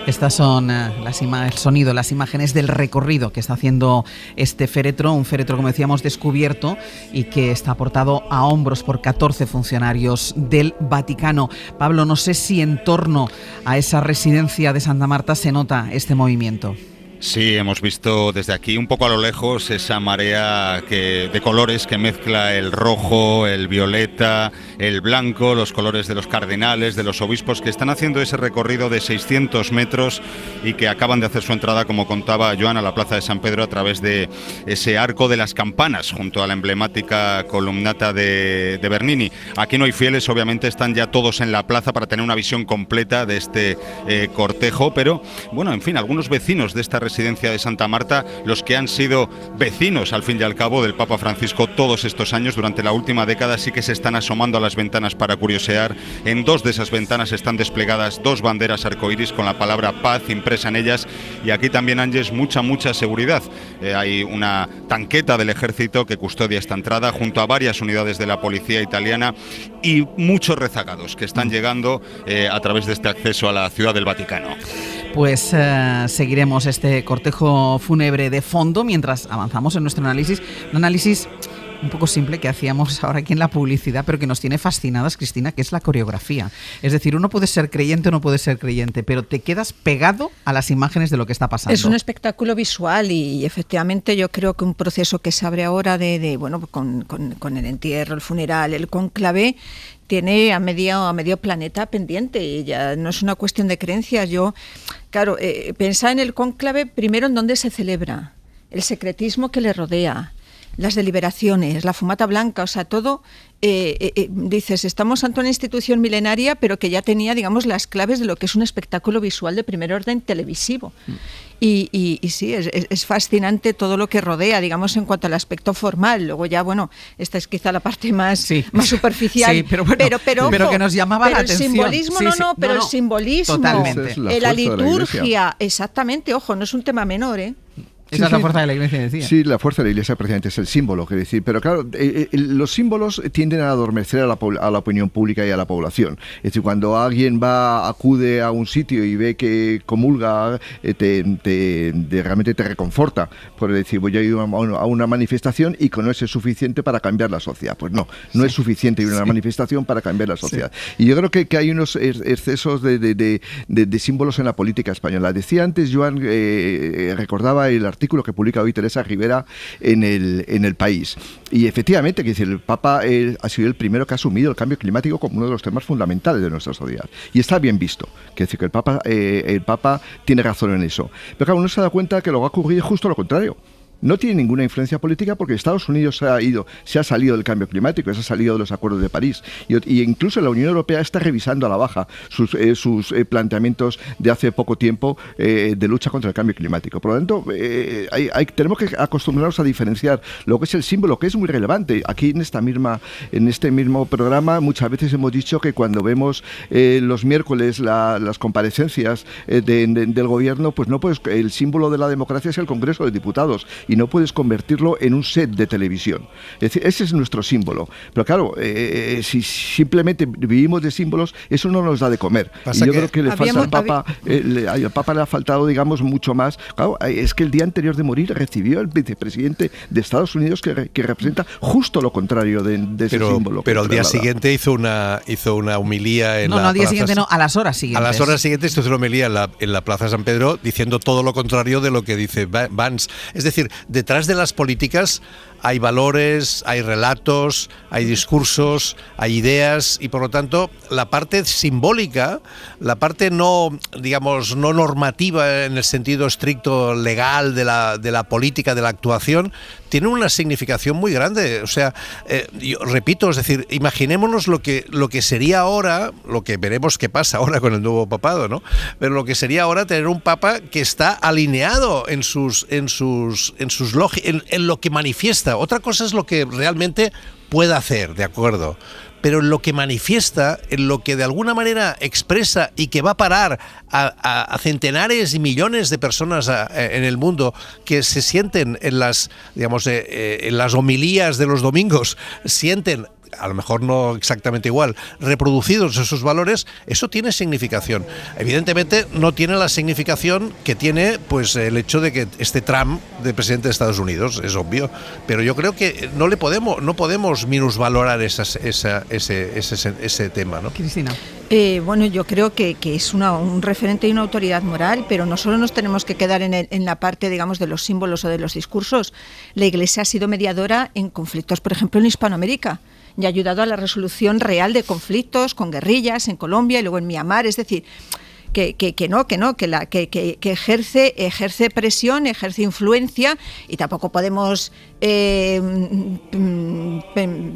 [SPEAKER 3] Estas son el sonido, las imágenes del recorrido que está haciendo este féretro, un féretro, como decíamos, descubierto y que está aportado a hombros por 14 funcionarios del Vaticano. Pablo, no sé si en torno a esa residencia de Santa Marta se nota este movimiento.
[SPEAKER 12] Sí, hemos visto desde aquí, un poco a lo lejos, esa marea de colores que mezcla el rojo, el violeta, el blanco, los colores de los cardenales, de los obispos, que están haciendo ese recorrido de 600 metros y que acaban de hacer su entrada, como contaba Joan, a la Plaza de San Pedro a través de ese arco de las campanas, junto a la emblemática columnata de Bernini. Aquí no hay fieles, obviamente están ya todos en la plaza para tener una visión completa de este cortejo, pero bueno, en fin, algunos vecinos de esta residencia de Santa Marta, los que han sido vecinos al fin y al cabo del Papa Francisco todos estos años, durante la última década, sí que se están asomando a las ventanas para curiosear. En 2 de esas ventanas están desplegadas 2 banderas arcoíris con la palabra paz impresa en ellas, y aquí también, Ángeles, mucha seguridad. Hay una tanqueta del ejército que custodia esta entrada junto a varias unidades de la policía italiana y muchos rezagados que están llegando a través de este acceso a la Ciudad del Vaticano.
[SPEAKER 3] Pues seguiremos este cortejo fúnebre de fondo mientras avanzamos en nuestro análisis. Un análisis un poco simple que hacíamos ahora aquí en la publicidad, pero que nos tiene fascinadas, Cristina, que es la coreografía. Es decir, uno puede ser creyente o no puede ser creyente, pero te quedas pegado a las imágenes de lo que está pasando.
[SPEAKER 5] Es un espectáculo visual y efectivamente yo creo que un proceso que se abre ahora con el entierro, el funeral, el cónclave, tiene a medio planeta pendiente y ya no es una cuestión de creencias. Claro, pensar en el cónclave primero en dónde se celebra, el secretismo que le rodea, las deliberaciones, la fumata blanca, o sea, todo, dices, estamos ante una institución milenaria, pero que ya tenía, digamos, las claves de lo que es un espectáculo visual de primer orden televisivo. Y sí, es fascinante todo lo que rodea, digamos, en cuanto al aspecto formal. Luego ya, bueno, esta es quizá la parte más superficial.
[SPEAKER 3] Sí, pero que nos llamaba la atención.
[SPEAKER 5] El simbolismo, el simbolismo,
[SPEAKER 3] totalmente.
[SPEAKER 5] La liturgia, exactamente, ojo, no es un tema menor, ¿eh?
[SPEAKER 3] Esa es la fuerza de la Iglesia, decía.
[SPEAKER 7] Sí, la fuerza de la Iglesia precisamente es el símbolo, quiero decir. Pero claro, los símbolos tienden a adormecer a la opinión pública y a la población. Es decir, cuando alguien acude a un sitio y ve que comulga, realmente te reconforta. Por decir, voy a ir a una manifestación y con eso es suficiente para cambiar la sociedad. Pues no es suficiente ir a una manifestación para cambiar la sociedad. Sí. Y yo creo que hay unos excesos de símbolos en la política española. Decía antes, Joan, recordaba el artículo que publica hoy Teresa Rivera en el País. Y efectivamente, que el Papa ha sido el primero que ha asumido el cambio climático como uno de los temas fundamentales de nuestra sociedad. Y está bien visto. Que decir que el Papa tiene razón en eso. Pero claro, uno se da cuenta que lo que va a ocurrir es justo lo contrario. No tiene ninguna influencia política porque Estados Unidos se ha salido del cambio climático, se ha salido de los acuerdos de París y incluso la Unión Europea está revisando a la baja sus planteamientos de hace poco tiempo de lucha contra el cambio climático. Por lo tanto, tenemos que acostumbrarnos a diferenciar lo que es el símbolo, que es muy relevante. Aquí en este mismo programa muchas veces hemos dicho que cuando vemos los miércoles las comparecencias del gobierno, pues no puedes, el símbolo de la democracia es el Congreso de Diputados y no puedes convertirlo en un set de televisión. Es decir, ese es nuestro símbolo. Pero claro, si simplemente vivimos de símbolos, eso no nos da de comer. Y yo creo que le falta al Papa, al Papa le ha faltado, digamos, mucho más. Claro, es que el día anterior de morir recibió el vicepresidente de Estados Unidos que representa justo lo contrario de ese símbolo.
[SPEAKER 6] Pero al día siguiente hizo una homilía en
[SPEAKER 3] al día siguiente no, a las horas siguientes.
[SPEAKER 6] A las horas siguientes hizo una homilía en la Plaza San Pedro diciendo todo lo contrario de lo que dice Vance. Es decir, detrás de las políticas hay valores, hay relatos, hay discursos, hay ideas y por lo tanto la parte simbólica, la parte no normativa en el sentido estricto legal de la política, de la actuación, tiene una significación muy grande. O sea, yo repito, es decir, imaginémonos lo que sería ahora, lo que veremos qué pasa ahora con el nuevo papado, ¿no? Pero lo que sería ahora tener un papa que está alineado en lo que manifiesta. Otra cosa es lo que realmente pueda hacer, ¿de acuerdo? Pero en lo que manifiesta, en lo que de alguna manera expresa y que va a parar a centenares y millones de personas en el mundo que se sienten en las homilías de los domingos, sienten, a lo mejor no exactamente igual, reproducidos esos valores, eso tiene significación. Evidentemente no tiene la significación que tiene pues el hecho de que esté Trump de presidente de Estados Unidos, es obvio, pero yo creo que no podemos minusvalorar ese tema, ¿no?
[SPEAKER 3] Cristina.
[SPEAKER 5] Bueno, yo creo que es un referente y una autoridad moral, pero no solo nos tenemos que quedar en la parte, digamos, de los símbolos o de los discursos. La Iglesia ha sido mediadora en conflictos, por ejemplo, en Hispanoamérica, y ha ayudado a la resolución real de conflictos con guerrillas en Colombia y luego en Myanmar. Es decir, que ejerce presión, ejerce influencia, y tampoco podemos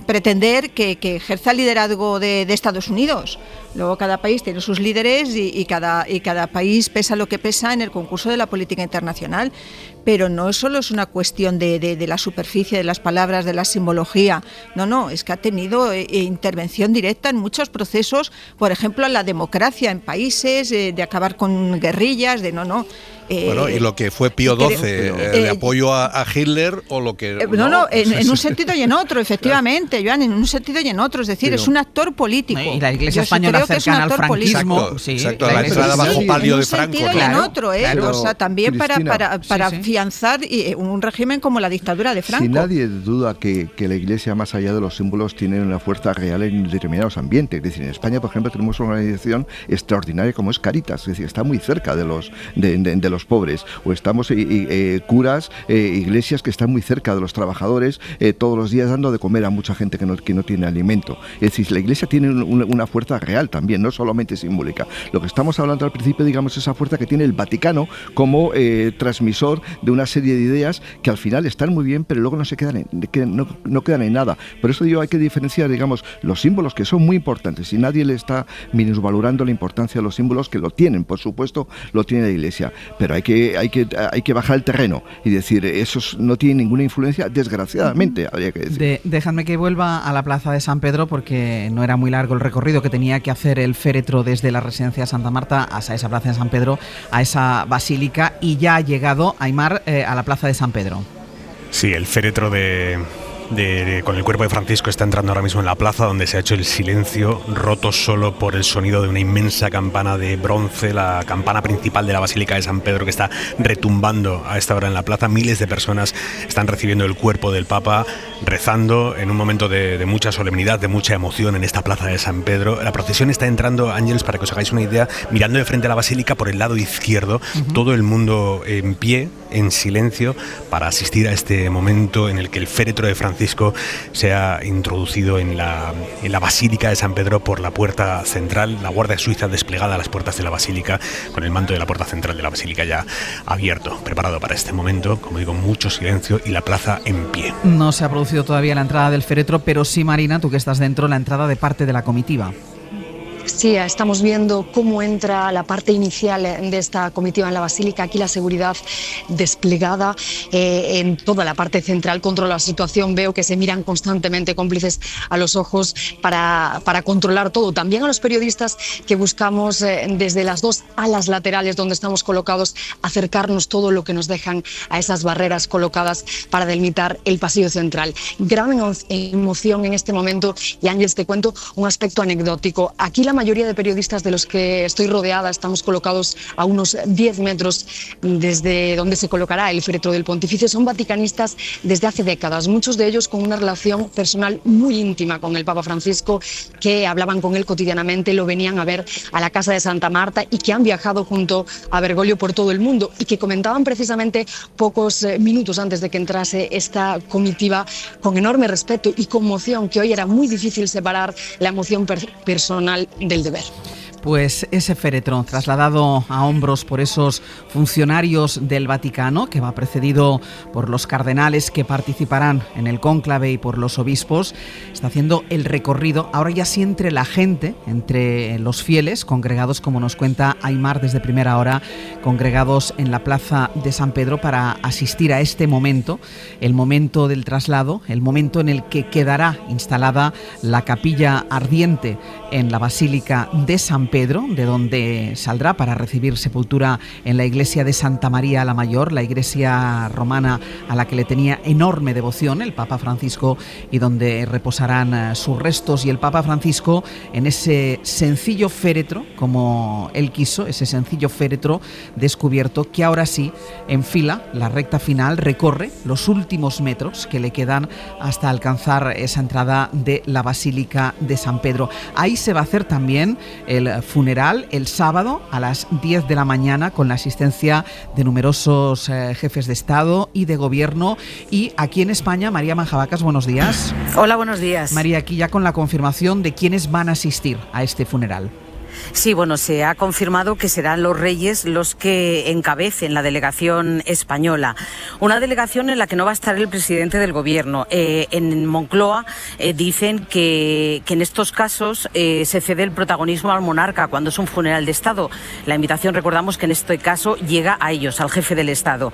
[SPEAKER 5] pretender que ejerza el liderazgo de Estados Unidos. Luego cada país tiene sus líderes y cada país pesa lo que pesa en el concurso de la política internacional, pero no solo es una cuestión de la superficie, de las palabras, de la simbología, no, es que ha tenido intervención directa en muchos procesos, por ejemplo, en la democracia en países, de acabar con guerrillas,
[SPEAKER 6] Bueno, y lo que fue Pío XII, de apoyo a Hitler, o lo que...
[SPEAKER 5] en un sentido y en otro, efectivamente, Joan, en un sentido y en otro, es decir, es un actor político.
[SPEAKER 3] Y la Iglesia española cercana al franquismo.
[SPEAKER 6] Exacto, la entrada bajo palio de Franco.
[SPEAKER 5] En un sentido y en otro, o sea, también para afianzar un régimen como la dictadura de Franco.
[SPEAKER 7] Si nadie duda que la Iglesia, más allá de los símbolos, tiene una fuerza real en determinados ambientes. Es decir, en España, por ejemplo, tenemos una organización extraordinaria como es Cáritas, es decir, está muy cerca de los pobres, o estamos curas, iglesias que están muy cerca de los trabajadores, todos los días dando de comer a mucha gente que no tiene alimento. Es decir, la Iglesia tiene una fuerza real también, no solamente simbólica. Lo que estamos hablando al principio, digamos, es esa fuerza que tiene el Vaticano como transmisor de una serie de ideas que al final están muy bien, pero luego no quedan en nada. Por eso hay que diferenciar, digamos, los símbolos, que son muy importantes, y nadie le está minusvalorando la importancia de los símbolos, que lo tienen, por supuesto, lo tiene la Iglesia, pero hay que bajar el terreno y decir, esos no tienen ninguna influencia, desgraciadamente, habría que decir.
[SPEAKER 3] Dejadme que vuelva a la Plaza de San Pedro, porque no era muy largo el recorrido que tenía que hacer el féretro desde la residencia de Santa Marta hasta esa Plaza de San Pedro, a esa basílica, y ya ha llegado, Aimar, a la Plaza de San Pedro.
[SPEAKER 9] Sí, el féretro con el cuerpo de Francisco está entrando ahora mismo en la plaza, donde se ha hecho el silencio, roto solo por el sonido de una inmensa campana de bronce, la campana principal de la Basílica de San Pedro, que está retumbando a esta hora en la plaza. Miles de personas están recibiendo el cuerpo del Papa, rezando en un momento de mucha solemnidad, de mucha emoción en esta plaza de San Pedro. La procesión está entrando, Ángeles, para que os hagáis una idea, mirando de frente a la Basílica por el lado izquierdo, todo el mundo en pie, en silencio, para asistir a este momento en el que el féretro de Francisco se ha introducido en la Basílica de San Pedro por la puerta central. La Guardia Suiza desplegada a las puertas de la Basílica, con el manto de la puerta central de la Basílica ya abierto, preparado para este momento. Como digo, mucho silencio y la plaza en pie.
[SPEAKER 3] No se ha producido todavía la entrada del féretro, pero sí, Marina, tú que estás dentro, la entrada de parte de la comitiva.
[SPEAKER 8] Sí, estamos viendo cómo entra la parte inicial de esta comitiva en la Basílica. Aquí la seguridad desplegada en toda la parte central controla la situación. Veo que se miran constantemente cómplices a los ojos para controlar todo. También a los periodistas que buscamos desde las dos alas laterales donde estamos colocados acercarnos todo lo que nos dejan a esas barreras colocadas para delimitar el pasillo central. Gran emoción en este momento, y Ángeles, te cuento un aspecto anecdótico. Aquí la mayoría de periodistas de los que estoy rodeada estamos colocados a unos 10 metros desde donde se colocará el féretro del pontífice. Son vaticanistas desde hace décadas, muchos de ellos con una relación personal muy íntima con el Papa Francisco, que hablaban con él cotidianamente, lo venían a ver a la casa de Santa Marta, y que han viajado junto a Bergoglio por todo el mundo, y que comentaban precisamente pocos minutos antes de que entrase esta comitiva, con enorme respeto y conmoción, que hoy era muy difícil separar la emoción personal del deber.
[SPEAKER 3] Pues ese féretro trasladado a hombros por esos funcionarios del Vaticano, que va precedido por los cardenales que participarán en el cónclave y por los obispos, está haciendo el recorrido, ahora ya sí, entre la gente, entre los fieles congregados, como nos cuenta Aimar desde primera hora, congregados en la Plaza de San Pedro para asistir a este momento, el momento del traslado, el momento en el que quedará instalada la capilla ardiente en la Basílica de San Pedro, de donde saldrá para recibir sepultura en la iglesia de Santa María la Mayor, la iglesia romana a la que le tenía enorme devoción el Papa Francisco, y donde reposarán sus restos. Y el Papa Francisco, en ese sencillo féretro, como él quiso, ese sencillo féretro descubierto, que ahora sí enfila la recta final, recorre los últimos metros que le quedan hasta alcanzar esa entrada de la Basílica de San Pedro. Ahí se va a hacer también el funeral el sábado a las 10 de la mañana, con la asistencia de numerosos jefes de Estado y de Gobierno. Y aquí en España, María Manjabacas, buenos días.
[SPEAKER 13] Hola, buenos días.
[SPEAKER 3] María, aquí ya con la confirmación de quiénes van a asistir a este funeral.
[SPEAKER 13] Sí, bueno, se ha confirmado que serán los reyes los que encabecen la delegación española. Una delegación en la que no va a estar el presidente del gobierno. En Moncloa dicen que en estos casos se cede el protagonismo al monarca cuando es un funeral de Estado. La invitación, recordamos que en este caso llega a ellos, al jefe del Estado.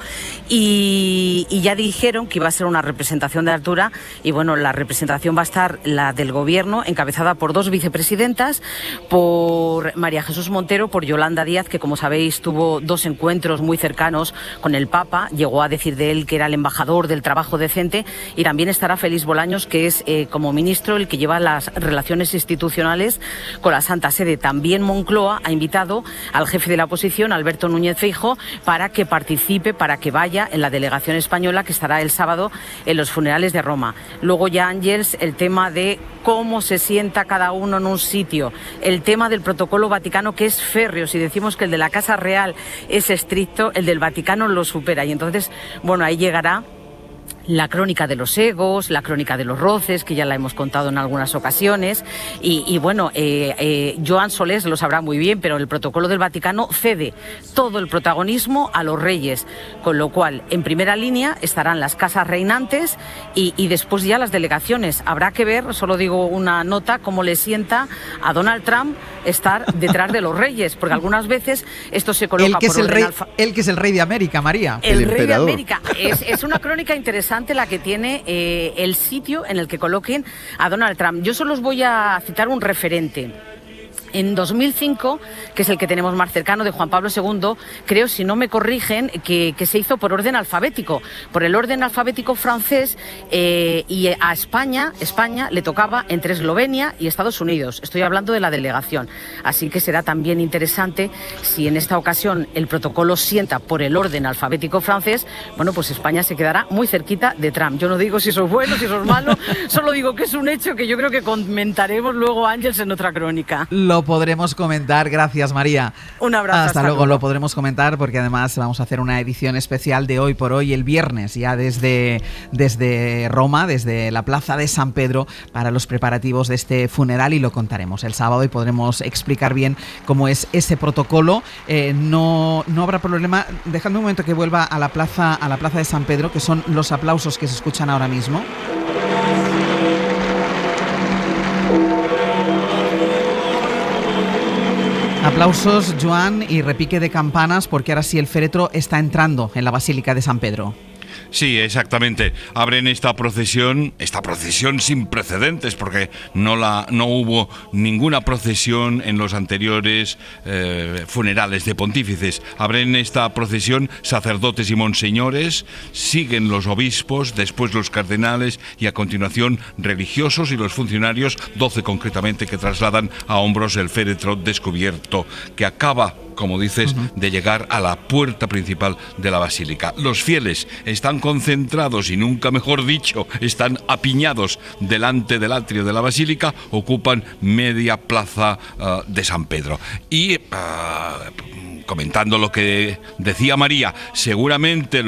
[SPEAKER 13] Y ya dijeron que iba a ser una representación de altura, y bueno, la representación va a estar la del gobierno, encabezada por dos vicepresidentas, por por María Jesús Montero, por Yolanda Díaz, que como sabéis tuvo 2 encuentros muy cercanos con el Papa, llegó a decir de él que era el embajador del trabajo decente, y también estará Félix Bolaños, que es como ministro el que lleva las relaciones institucionales con la Santa Sede. También Moncloa ha invitado al jefe de la oposición, Alberto Núñez Feijóo, para que participe, para que vaya en la delegación española que estará el sábado en los funerales de Roma. Luego ya, Ángels, el tema de cómo se sienta cada uno en un sitio, el tema del protocolo vaticano, que es férreo. Si decimos que el de la Casa Real es estricto, el del Vaticano lo supera, y entonces, bueno, ahí llegará la crónica de los egos, la crónica de los roces, que ya la hemos contado en algunas ocasiones, y bueno, Joan Solés lo sabrá muy bien, pero el protocolo del Vaticano cede todo el protagonismo a los reyes, con lo cual en primera línea estarán las casas reinantes y después ya las delegaciones. Habrá que ver, solo digo una nota, cómo le sienta a Donald Trump estar detrás de los reyes, porque algunas veces esto se coloca
[SPEAKER 3] por orden él que es el rey de América, María.
[SPEAKER 13] El rey de América. Es una crónica interesante la que tiene el sitio en el que coloquen a Donald Trump. Yo solo os voy a citar un referente. En 2005, que es el que tenemos más cercano, de Juan Pablo II, creo, si no me corrigen, que se hizo por orden alfabético, por el orden alfabético francés, y a España le tocaba entre Eslovenia y Estados Unidos. Estoy hablando de la delegación. Así que será también interesante si en esta ocasión el protocolo sienta por el orden alfabético francés. Bueno, pues España se quedará muy cerquita de Trump. Yo no digo si eso es bueno, si eso es malo, solo digo que es un hecho que yo creo que comentaremos luego, Ángels, en otra crónica.
[SPEAKER 3] Lo podremos comentar, gracias María.
[SPEAKER 13] Un abrazo.
[SPEAKER 3] Hasta luego, lo podremos comentar porque además vamos a hacer una edición especial de Hoy por Hoy el viernes, ya desde Roma, desde la Plaza de San Pedro, para los preparativos de este funeral, y lo contaremos el sábado y podremos explicar bien cómo es ese protocolo. No habrá problema. Dejadme un momento que vuelva a la plaza de San Pedro, que son los aplausos que se escuchan ahora mismo. Aplausos, Joan, y repique de campanas, porque ahora sí el féretro está entrando en la Basílica de San Pedro.
[SPEAKER 11] Sí, exactamente. Abren esta procesión sin precedentes, porque no hubo ninguna procesión en los anteriores funerales de pontífices. Abren esta procesión sacerdotes y monseñores, siguen los obispos, después los cardenales y a continuación religiosos y los funcionarios, 12 concretamente, que trasladan a hombros el féretro descubierto, que acaba, como dices, de llegar a la puerta principal de la basílica. Los fieles están concentrados, y nunca mejor dicho, están apiñados delante del atrio de la basílica, ocupan media plaza de San Pedro. Y comentando lo que decía María, seguramente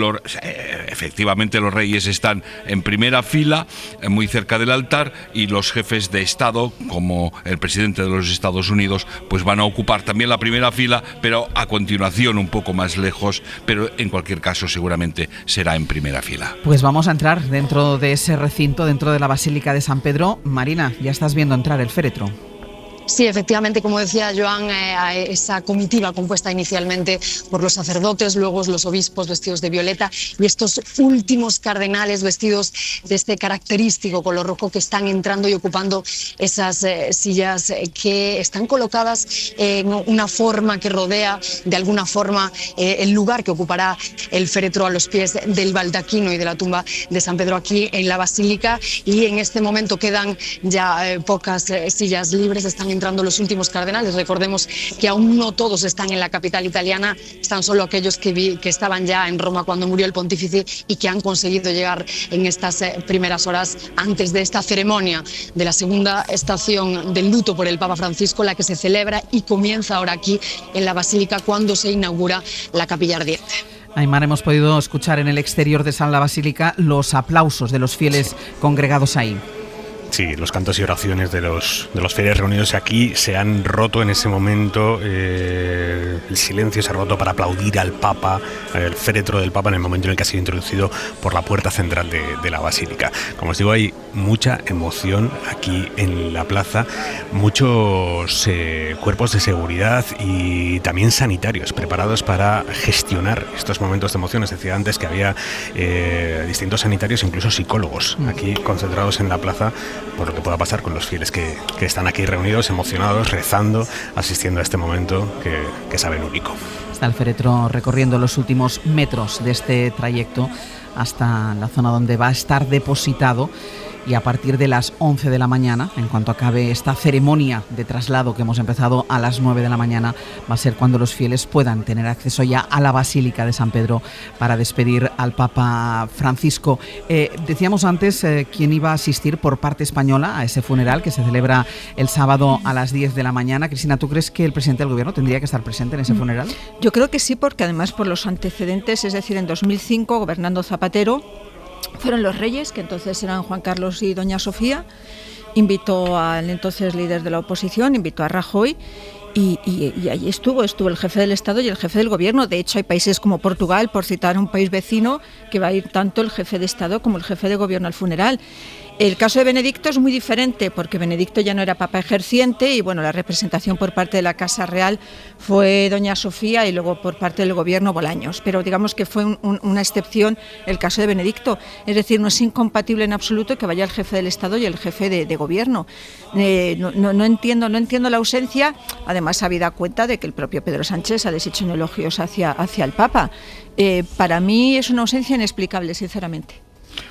[SPEAKER 11] efectivamente los reyes están en primera fila, muy cerca del altar, y los jefes de Estado, como el presidente de los Estados Unidos, pues van a ocupar también la primera fila, pero a continuación un poco más lejos, pero en cualquier caso seguramente será en primera fila.
[SPEAKER 3] Pues vamos a entrar dentro de ese recinto, dentro de la Basílica de San Pedro. Marina, ya estás viendo entrar el féretro.
[SPEAKER 8] Sí, efectivamente, como decía Joan, esa comitiva compuesta inicialmente por los sacerdotes, luego los obispos vestidos de violeta y estos últimos cardenales vestidos de este característico color rojo, que están entrando y ocupando esas sillas que están colocadas en una forma que rodea de alguna forma el lugar que ocupará el féretro a los pies del baldaquino y de la tumba de San Pedro aquí en la Basílica. Y en este momento quedan ya pocas sillas libres, están entrando los últimos cardenales. Recordemos que aún no todos están en la capital italiana, están solo aquellos que estaban ya en Roma cuando murió el pontífice y que han conseguido llegar en estas primeras horas antes de esta ceremonia de la segunda estación del luto por el Papa Francisco, la que se celebra y comienza ahora aquí en la Basílica cuando se inaugura la capilla ardiente.
[SPEAKER 3] Aymar, hemos podido escuchar en el exterior de la Basílica los aplausos de los fieles congregados ahí.
[SPEAKER 9] Sí, los cantos y oraciones de los fieles reunidos aquí se han roto en ese momento. El silencio se ha roto para aplaudir al Papa, el féretro del Papa, en el momento en el que ha sido introducido por la puerta central de la Basílica. Como os digo, hay mucha emoción aquí en la plaza, muchos cuerpos de seguridad y también sanitarios preparados para gestionar estos momentos de emoción. Os decía antes que había distintos sanitarios, incluso psicólogos, aquí concentrados en la plaza por lo que pueda pasar con los fieles que están aquí reunidos, emocionados, rezando, asistiendo a este momento que saben único.
[SPEAKER 3] Está el féretro recorriendo los últimos metros de este trayecto hasta la zona donde va a estar depositado, y a partir de las 11 de la mañana, en cuanto acabe esta ceremonia de traslado que hemos empezado a las 9 de la mañana, va a ser cuando los fieles puedan tener acceso ya a la Basílica de San Pedro para despedir al Papa Francisco. Decíamos antes quién iba a asistir por parte española a ese funeral que se celebra el sábado a las 10 de la mañana. Cristina, ¿tú crees que el presidente del gobierno tendría que estar presente en ese funeral?
[SPEAKER 5] Yo creo que sí, porque además por los antecedentes, es decir, en 2005, gobernando Zapatero, fueron los reyes, que entonces eran Juan Carlos y doña Sofía, invitó al entonces líder de la oposición, invitó a Rajoy, y allí estuvo el jefe del Estado y el jefe del Gobierno. De hecho, hay países como Portugal, por citar un país vecino, que va a ir tanto el jefe de Estado como el jefe de Gobierno al funeral. El caso de Benedicto es muy diferente, porque Benedicto ya no era papa ejerciente y bueno, la representación por parte de la Casa Real fue doña Sofía y luego por parte del Gobierno Bolaños, pero digamos que fue una excepción el caso de Benedicto. Es decir, no es incompatible en absoluto que vaya el jefe del Estado y el jefe de Gobierno. No entiendo la ausencia, además habida cuenta de que el propio Pedro Sánchez ha deshecho elogios hacia el Papa. Para mí es una ausencia inexplicable, sinceramente.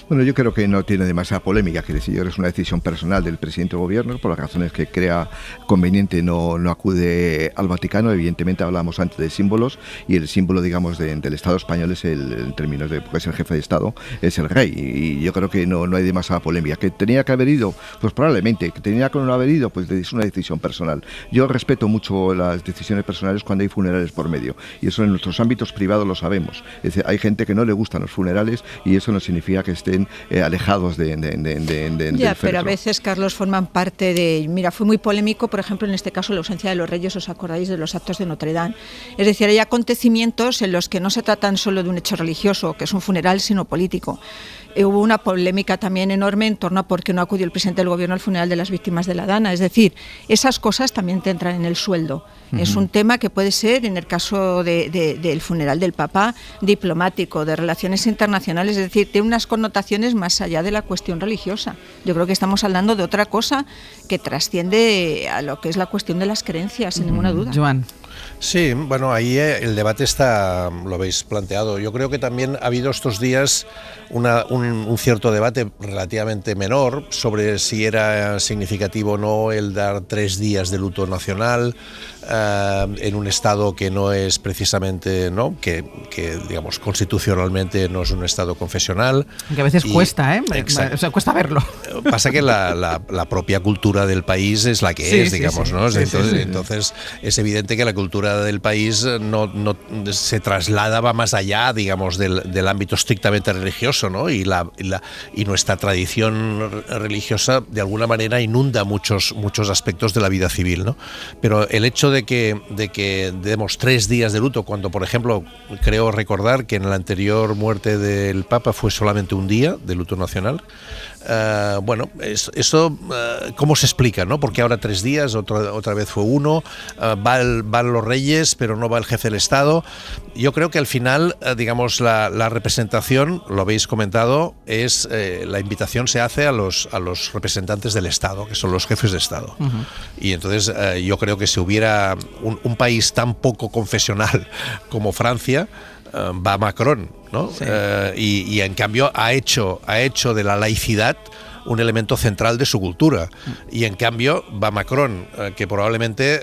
[SPEAKER 7] Bueno, yo creo que no tiene demasiada polémica, que es una decisión personal del presidente del gobierno, por las razones que crea conveniente no acude al Vaticano. Evidentemente hablábamos antes de símbolos, y el símbolo, digamos, del Estado español es en términos de, pues, el jefe de Estado, es el rey, y yo creo que no hay demasiada polémica. ¿Que tenía que haber ido? Pues probablemente. ¿Que tenía que no haber ido? Pues es una decisión personal. Yo respeto mucho las decisiones personales cuando hay funerales por medio, y eso en nuestros ámbitos privados lo sabemos. Es decir, hay gente que no le gustan los funerales, y eso no significa que estén alejados del féretro.
[SPEAKER 5] Pero a veces, Carlos, forman parte de... Mira, fue muy polémico, por ejemplo, en este caso, la ausencia de los reyes. ¿Os acordáis de los actos de Notre Dame? Es decir, hay acontecimientos en los que no se tratan solo de un hecho religioso, que es un funeral, sino político. Hubo una polémica también enorme en torno a por qué no acudió el presidente del gobierno al funeral de las víctimas de la Dana. Es decir, esas cosas también te entran en el sueldo. Es un tema que puede ser, en el caso del funeral del Papa, diplomático, de relaciones internacionales, es decir, tiene unas connotaciones más allá de la cuestión religiosa. Yo creo que estamos hablando de otra cosa que trasciende a lo que es la cuestión de las creencias, sin ninguna duda.
[SPEAKER 3] Joan.
[SPEAKER 6] Sí, bueno, ahí el debate está, lo habéis planteado. Yo creo que también ha habido estos días un cierto debate relativamente menor sobre si era significativo o no el dar 3 días de luto nacional en un estado que no es precisamente, ¿no? Que digamos constitucionalmente no es un estado confesional.
[SPEAKER 3] Que a veces cuesta, o sea, cuesta verlo.
[SPEAKER 6] Pasa que la propia cultura del país es la que es, digamos, ¿no? Entonces es evidente que la cultura del país no se traslada, va más allá, digamos, del ámbito estrictamente religioso, ¿no? Y nuestra tradición religiosa de alguna manera inunda muchos aspectos de la vida civil, ¿no? Pero el hecho de que demos 3 días de luto, cuando, por ejemplo, creo recordar que en la anterior muerte del Papa fue solamente un día de luto nacional. Bueno, eso ¿cómo se explica, no? Porque ahora 3 días, otra vez fue 1, van los reyes, pero no va el jefe del Estado. Yo creo que al final, digamos, la representación, lo habéis comentado, es la invitación se hace a los representantes del Estado, que son los jefes de Estado. Y entonces yo creo que si hubiera un país tan poco confesional como Francia, va Macron, ¿no? Sí. Y en cambio ha hecho de la laicidad un elemento central de su cultura, y en cambio va Macron, que probablemente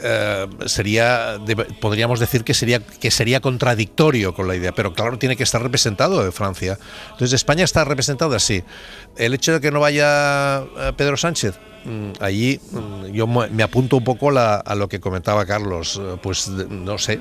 [SPEAKER 6] podríamos decir que sería contradictorio con la idea, pero claro, tiene que estar representado de Francia. Entonces España está representada así. El hecho de que no vaya Pedro Sánchez, allí yo me apunto un poco a lo que comentaba Carlos, pues no sé,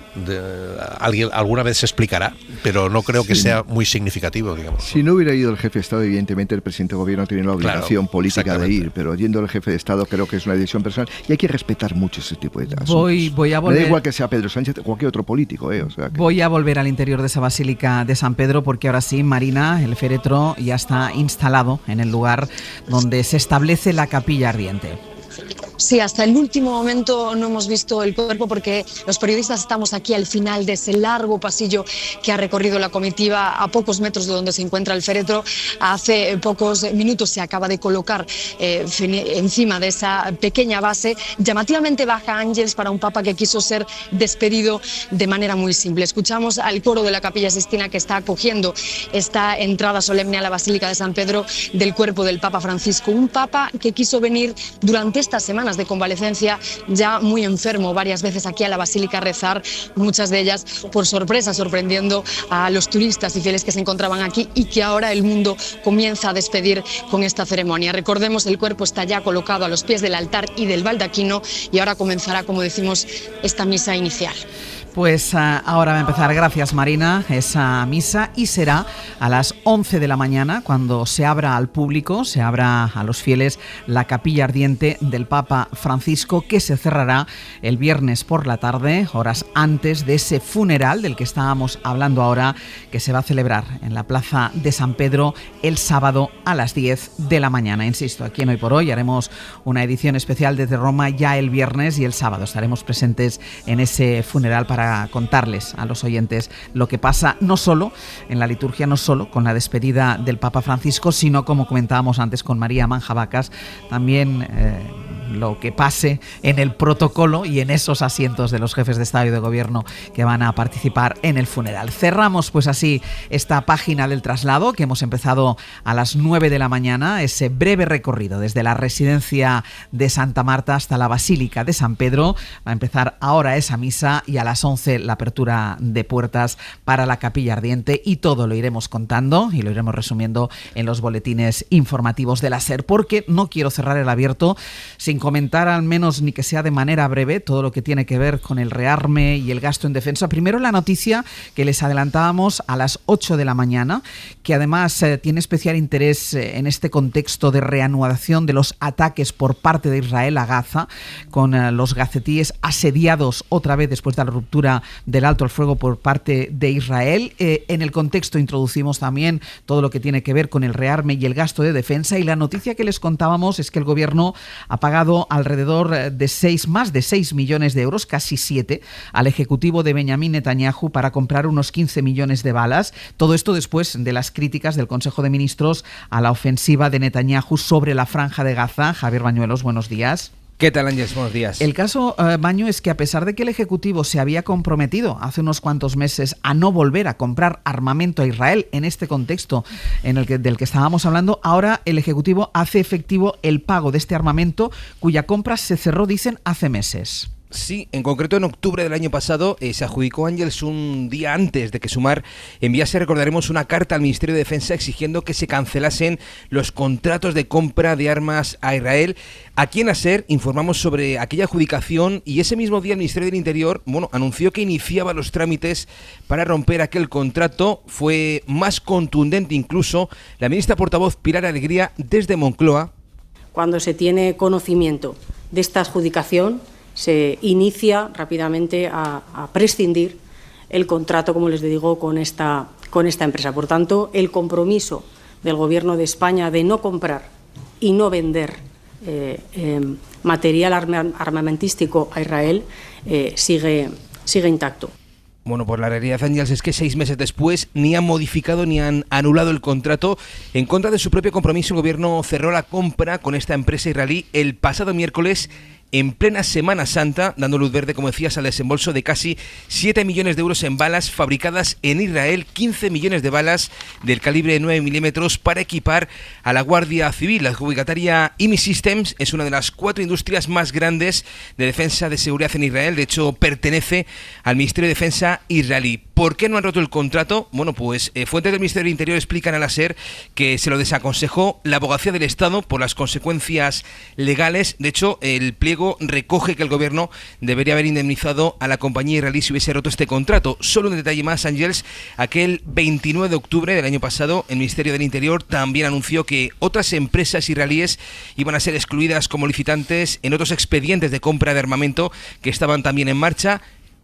[SPEAKER 6] alguna vez se explicará, pero no creo que sea muy significativo, digamos.
[SPEAKER 7] Si no hubiera ido el jefe de Estado, evidentemente el presidente del gobierno tiene la obligación política de ir, pero yendo el jefe de Estado creo que es una decisión personal y hay que respetar mucho ese tipo de asuntos.
[SPEAKER 3] Voy a volver.
[SPEAKER 7] Me da igual que sea Pedro Sánchez o cualquier otro político, o sea que...
[SPEAKER 3] Voy a volver al interior de esa Basílica de San Pedro, porque ahora sí, Marina, el féretro ya está instalado en el lugar donde se establece la capilla ardiente.
[SPEAKER 8] Sí, hasta el último momento no hemos visto el cuerpo porque los periodistas estamos aquí al final de ese largo pasillo que ha recorrido la comitiva a pocos metros de donde se encuentra el féretro. Hace pocos minutos se acaba de colocar encima de esa pequeña base, llamativamente baja, Ángels, para un papa que quiso ser despedido de manera muy simple. Escuchamos al coro de la Capilla Sistina que está acogiendo esta entrada solemne a la Basílica de San Pedro del cuerpo del Papa Francisco, un papa que quiso venir durante estas semanas de convalecencia, ya muy enfermo, varias veces aquí a la Basílica a rezar, muchas de ellas por sorpresa, sorprendiendo a los turistas y fieles que se encontraban aquí y que ahora el mundo comienza a despedir con esta ceremonia. Recordemos, el cuerpo está ya colocado a los pies del altar y del baldaquino y ahora comenzará, como decimos, esta misa inicial.
[SPEAKER 3] Pues ahora va a empezar, gracias Marina, esa misa y será a las 11 de la mañana cuando se abra al público, se abra a los fieles la capilla ardiente del Papa Francisco, que se cerrará el viernes por la tarde, horas antes de ese funeral del que estábamos hablando ahora, que se va a celebrar en la Plaza de San Pedro el sábado a las 10 de la mañana. Insisto, aquí en Hoy por Hoy haremos una edición especial desde Roma ya el viernes y el sábado estaremos presentes en ese funeral para contarles a los oyentes lo que pasa no solo en la liturgia, no solo con la despedida del Papa Francisco, sino, como comentábamos antes con María Manjabacas, también lo que pase en el protocolo y en esos asientos de los jefes de Estado y de Gobierno que van a participar en el funeral. Cerramos pues así esta página del traslado que hemos empezado a las 9 de la mañana, ese breve recorrido desde la residencia de Santa Marta hasta la Basílica de San Pedro. Va a empezar ahora esa misa y a las 11 la apertura de puertas para la capilla ardiente, y todo lo iremos contando y lo iremos resumiendo en los boletines informativos de la SER, porque no quiero cerrar el abierto sin comentar, al menos ni que sea de manera breve, todo lo que tiene que ver con el rearme y el gasto en defensa. Primero, la noticia que les adelantábamos a las 8 de la mañana, que además tiene especial interés en este contexto de reanudación de los ataques por parte de Israel a Gaza, con los gazetíes asediados otra vez después de la ruptura del alto al fuego por parte de Israel. En el contexto introducimos también todo lo que tiene que ver con el rearme y el gasto de defensa, y la noticia que les contábamos es que el gobierno ha pagado alrededor de más de 6 millones de euros, casi 7, al ejecutivo de Benjamín Netanyahu para comprar unos 15 millones de balas. Todo esto después de las críticas del Consejo de Ministros a la ofensiva de Netanyahu sobre la Franja de Gaza. Javier Bañuelos, buenos días.
[SPEAKER 14] ¿Qué tal, Ángels? Buenos días.
[SPEAKER 3] El caso, Baño, es que a pesar de que el Ejecutivo se había comprometido hace unos cuantos meses a no volver a comprar armamento a Israel en este contexto del que estábamos hablando, ahora el Ejecutivo hace efectivo el pago de este armamento, cuya compra se cerró, dicen, hace meses.
[SPEAKER 14] Sí, en concreto en octubre del año pasado se adjudicó, Ángels, un día antes de que Sumar enviase, recordaremos, una carta al Ministerio de Defensa exigiendo que se cancelasen los contratos de compra de armas a Israel. Aquí en la SER informamos sobre aquella adjudicación y ese mismo día el Ministerio del Interior anunció que iniciaba los trámites para romper aquel contrato. Fue más contundente incluso la ministra portavoz Pilar Alegría desde Moncloa.
[SPEAKER 10] Cuando se tiene conocimiento de esta adjudicación, se inicia rápidamente a prescindir el contrato, como les digo, con esta empresa. Por tanto, el compromiso del Gobierno de España de no comprar y no vender material armamentístico a Israel sigue intacto.
[SPEAKER 14] Bueno, pues la realidad, Ángels, es que 6 meses después ni han modificado ni han anulado el contrato. En contra de su propio compromiso, el Gobierno cerró la compra con esta empresa israelí el pasado miércoles, en plena Semana Santa, dando luz verde, como decías, al desembolso de casi 7 millones de euros en balas fabricadas en Israel, 15 millones de balas del calibre de 9 milímetros para equipar a la Guardia Civil. La adjudicataria IMI Systems es una de las 4 industrias más grandes de defensa de seguridad en Israel. De hecho, pertenece al Ministerio de Defensa israelí. ¿Por qué no han roto el contrato? Bueno, pues fuentes del Ministerio del Interior explican a la SER que se lo desaconsejó la Abogacía del Estado por las consecuencias legales. De hecho, el pliego recoge que el Gobierno debería haber indemnizado a la compañía israelí si hubiese roto este contrato. Solo un detalle más, Ángels: aquel 29 de octubre del año pasado, el Ministerio del Interior también anunció que otras empresas israelíes iban a ser excluidas como licitantes en otros expedientes de compra de armamento que estaban también en marcha.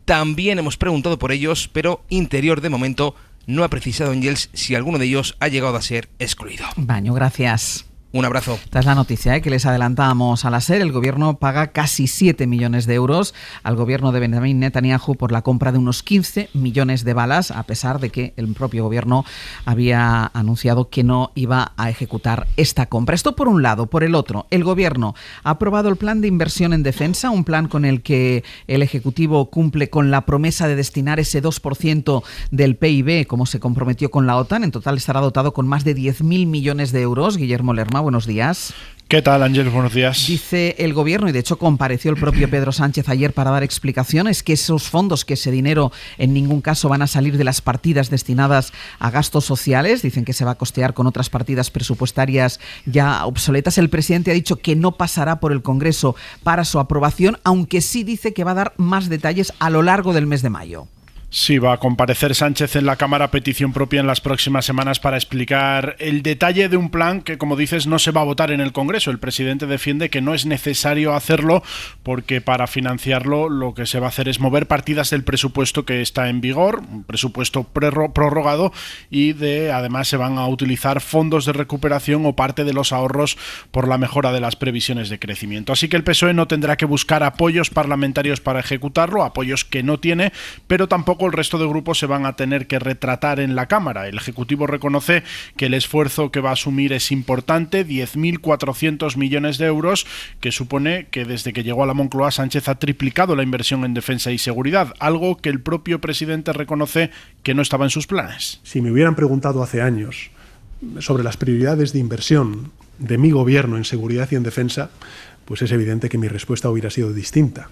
[SPEAKER 14] También hemos preguntado por ellos, pero Interior de momento no ha precisado, Ángels, si alguno de ellos ha llegado a ser excluido.
[SPEAKER 3] Baño, gracias.
[SPEAKER 14] Un abrazo.
[SPEAKER 3] Esta es la noticia que les adelantábamos a la SER. El gobierno paga casi 7 millones de euros al gobierno de Benjamin Netanyahu por la compra de unos 15 millones de balas, a pesar de que el propio gobierno había anunciado que no iba a ejecutar esta compra. Esto por un lado. Por el otro, el gobierno ha aprobado el plan de inversión en defensa, un plan con el que el Ejecutivo cumple con la promesa de destinar ese 2% del PIB, como se comprometió con la OTAN. En total estará dotado con más de 10.000 millones de euros. Guillermo Lerma, buenos días.
[SPEAKER 15] ¿Qué tal, Ángel? Buenos días.
[SPEAKER 3] Dice el gobierno, y de hecho compareció el propio Pedro Sánchez ayer para dar explicaciones, que esos fondos, que ese dinero en ningún caso van a salir de las partidas destinadas a gastos sociales. Dicen que se va a costear con otras partidas presupuestarias ya obsoletas. El presidente ha dicho que no pasará por el Congreso para su aprobación, aunque sí dice que va a dar más detalles a lo largo del mes de mayo.
[SPEAKER 15] Sí, va a comparecer Sánchez en la Cámara a petición propia en las próximas semanas para explicar el detalle de un plan que, como dices, no se va a votar en el Congreso. El presidente defiende que no es necesario hacerlo porque para financiarlo lo que se va a hacer es mover partidas del presupuesto que está en vigor, un presupuesto prorrogado, y además se van a utilizar fondos de recuperación o parte de los ahorros por la mejora de las previsiones de crecimiento. Así que el PSOE no tendrá que buscar apoyos parlamentarios para ejecutarlo, apoyos que no tiene, pero tampoco el resto de grupos se van a tener que retratar en la Cámara. El Ejecutivo reconoce que el esfuerzo que va a asumir es importante, 10.400 millones de euros, que supone que desde que llegó a la Moncloa Sánchez ha triplicado la inversión en defensa y seguridad, algo que el propio presidente reconoce que no estaba en sus planes.
[SPEAKER 16] Si me hubieran preguntado hace años sobre las prioridades de inversión de mi gobierno en seguridad y en defensa, pues es evidente que mi respuesta hubiera sido distinta.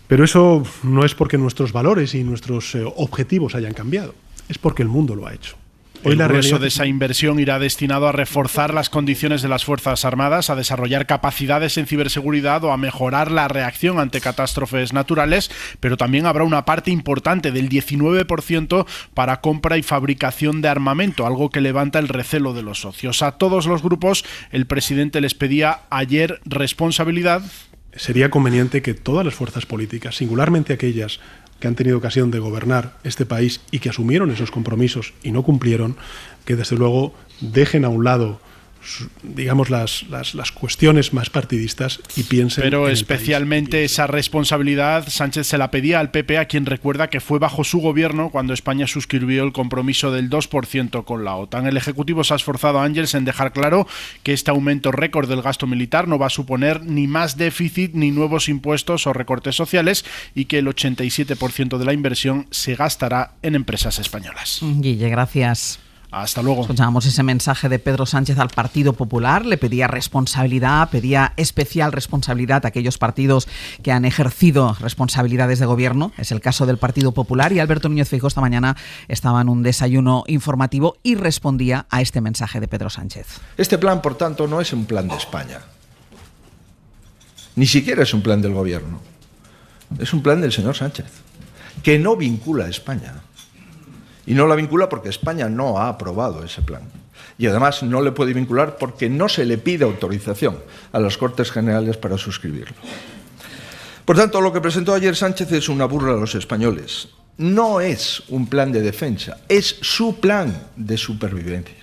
[SPEAKER 16] Pero eso no es porque nuestros valores y nuestros objetivos hayan cambiado, es porque el mundo lo ha hecho.
[SPEAKER 15] Hoy el grueso de esa inversión irá destinado a reforzar las condiciones de las Fuerzas Armadas, a desarrollar capacidades en ciberseguridad o a mejorar la reacción ante catástrofes naturales, pero también habrá una parte importante del 19% para compra y fabricación de armamento, algo que levanta el recelo de los socios. A todos los grupos el presidente les pedía ayer responsabilidad.
[SPEAKER 16] Sería conveniente que todas las fuerzas políticas, singularmente aquellas que han tenido ocasión de gobernar este país y que asumieron esos compromisos y no cumplieron, que desde luego dejen a un lado, digamos, las cuestiones más partidistas y piensen.
[SPEAKER 15] Pero especialmente esa responsabilidad Sánchez se la pedía al PP, a quien recuerda que fue bajo su gobierno cuando España suscribió el compromiso del 2% con la OTAN. El Ejecutivo se ha esforzado, Ángels, en dejar claro que este aumento récord del gasto militar no va a suponer ni más déficit ni nuevos impuestos o recortes sociales, y que el 87% de la inversión se gastará en empresas españolas.
[SPEAKER 3] Guille, gracias.
[SPEAKER 15] Hasta luego.
[SPEAKER 3] Escuchábamos ese mensaje de Pedro Sánchez al Partido Popular. Le pedía responsabilidad, pedía especial responsabilidad a aquellos partidos que han ejercido responsabilidades de gobierno. Es el caso del Partido Popular, y Alberto Núñez Feijóo esta mañana estaba en un desayuno informativo y respondía a este mensaje de Pedro Sánchez.
[SPEAKER 17] Este plan, por tanto, no es un plan de España. Ni siquiera es un plan del gobierno. Es un plan del señor Sánchez, que no vincula a España. Y no la vincula porque España no ha aprobado ese plan. Y además no le puede vincular porque no se le pide autorización a las Cortes Generales para suscribirlo. Por tanto, lo que presentó ayer Sánchez es una burla a los españoles. No es un plan de defensa, es su plan de supervivencia.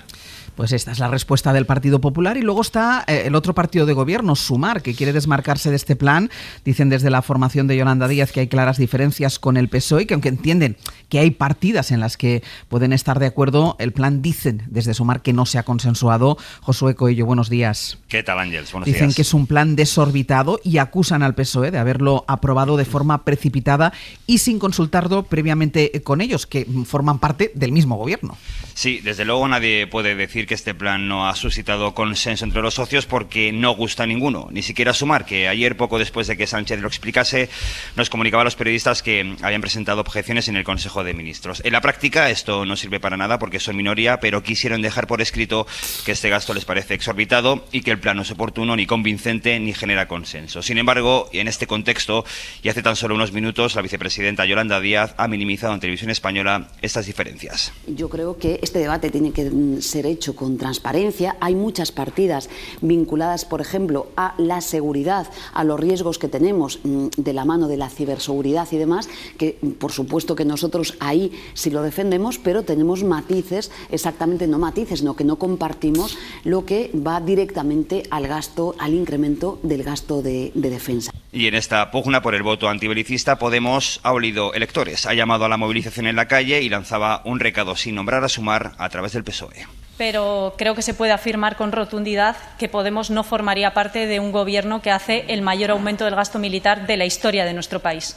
[SPEAKER 3] Pues esta es la respuesta del Partido Popular. Y luego está el otro partido de gobierno, Sumar, que quiere desmarcarse de este plan. Dicen desde la formación de Yolanda Díaz que hay claras diferencias con el PSOE, que aunque entienden que hay partidas en las que pueden estar de acuerdo, el plan, dicen desde Sumar, que no se ha consensuado. Josué Coello, buenos días.
[SPEAKER 18] ¿Qué tal, Ángels? Buenos días.
[SPEAKER 3] Dicen que es un plan desorbitado y acusan al PSOE de haberlo aprobado de forma precipitada y sin consultarlo previamente con ellos, que forman parte del mismo gobierno.
[SPEAKER 18] Sí, desde luego nadie puede decir que este plan no ha suscitado consenso entre los socios, porque no gusta a ninguno, ni siquiera Sumar, que ayer, poco después de que Sánchez lo explicase, nos comunicaba a los periodistas que habían presentado objeciones en el Consejo de Ministros. En la práctica esto no sirve para nada porque son minoría, pero quisieron dejar por escrito que este gasto les parece exorbitado y que el plan no es oportuno ni convincente ni genera consenso. Sin embargo, en este contexto, y hace tan solo unos minutos, la vicepresidenta Yolanda Díaz ha minimizado en Televisión Española estas diferencias.
[SPEAKER 19] Yo creo que este debate tiene que ser hecho con transparencia. Hay muchas partidas vinculadas, por ejemplo, a la seguridad, a los riesgos que tenemos de la mano de la ciberseguridad y demás, que por supuesto que nosotros ahí sí lo defendemos, pero tenemos matices, exactamente no matices, sino que no compartimos lo que va directamente al gasto, al incremento del gasto de defensa.
[SPEAKER 18] Y en esta pugna por el voto antibelicista, Podemos ha olido electores, ha llamado a la movilización en la calle y lanzaba un recado sin nombrar a Sumar a través del PSOE.
[SPEAKER 20] Pero creo que se puede afirmar con rotundidad que Podemos no formaría parte de un gobierno que hace el mayor aumento del gasto militar de la historia de nuestro país.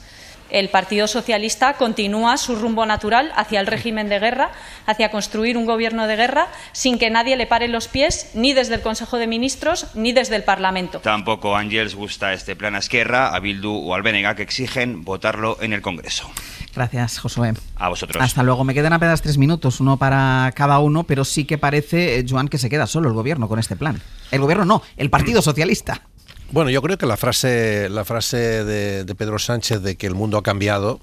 [SPEAKER 20] El Partido Socialista continúa su rumbo natural hacia el régimen de guerra, hacia construir un gobierno de guerra, sin que nadie le pare los pies, ni desde el Consejo de Ministros, ni desde el Parlamento.
[SPEAKER 18] Tampoco a Ángels gusta este plan a Esquerra, a Bildu o al BNG, que exigen votarlo en el Congreso.
[SPEAKER 3] Gracias, Josué.
[SPEAKER 18] A vosotros.
[SPEAKER 3] Hasta luego. Me quedan apenas 3 minutos, uno para cada uno, pero sí que parece, Joan, que se queda solo el gobierno con este plan. El gobierno no, el Partido Socialista.
[SPEAKER 6] Bueno, yo creo que la frase de Pedro Sánchez de que el mundo ha cambiado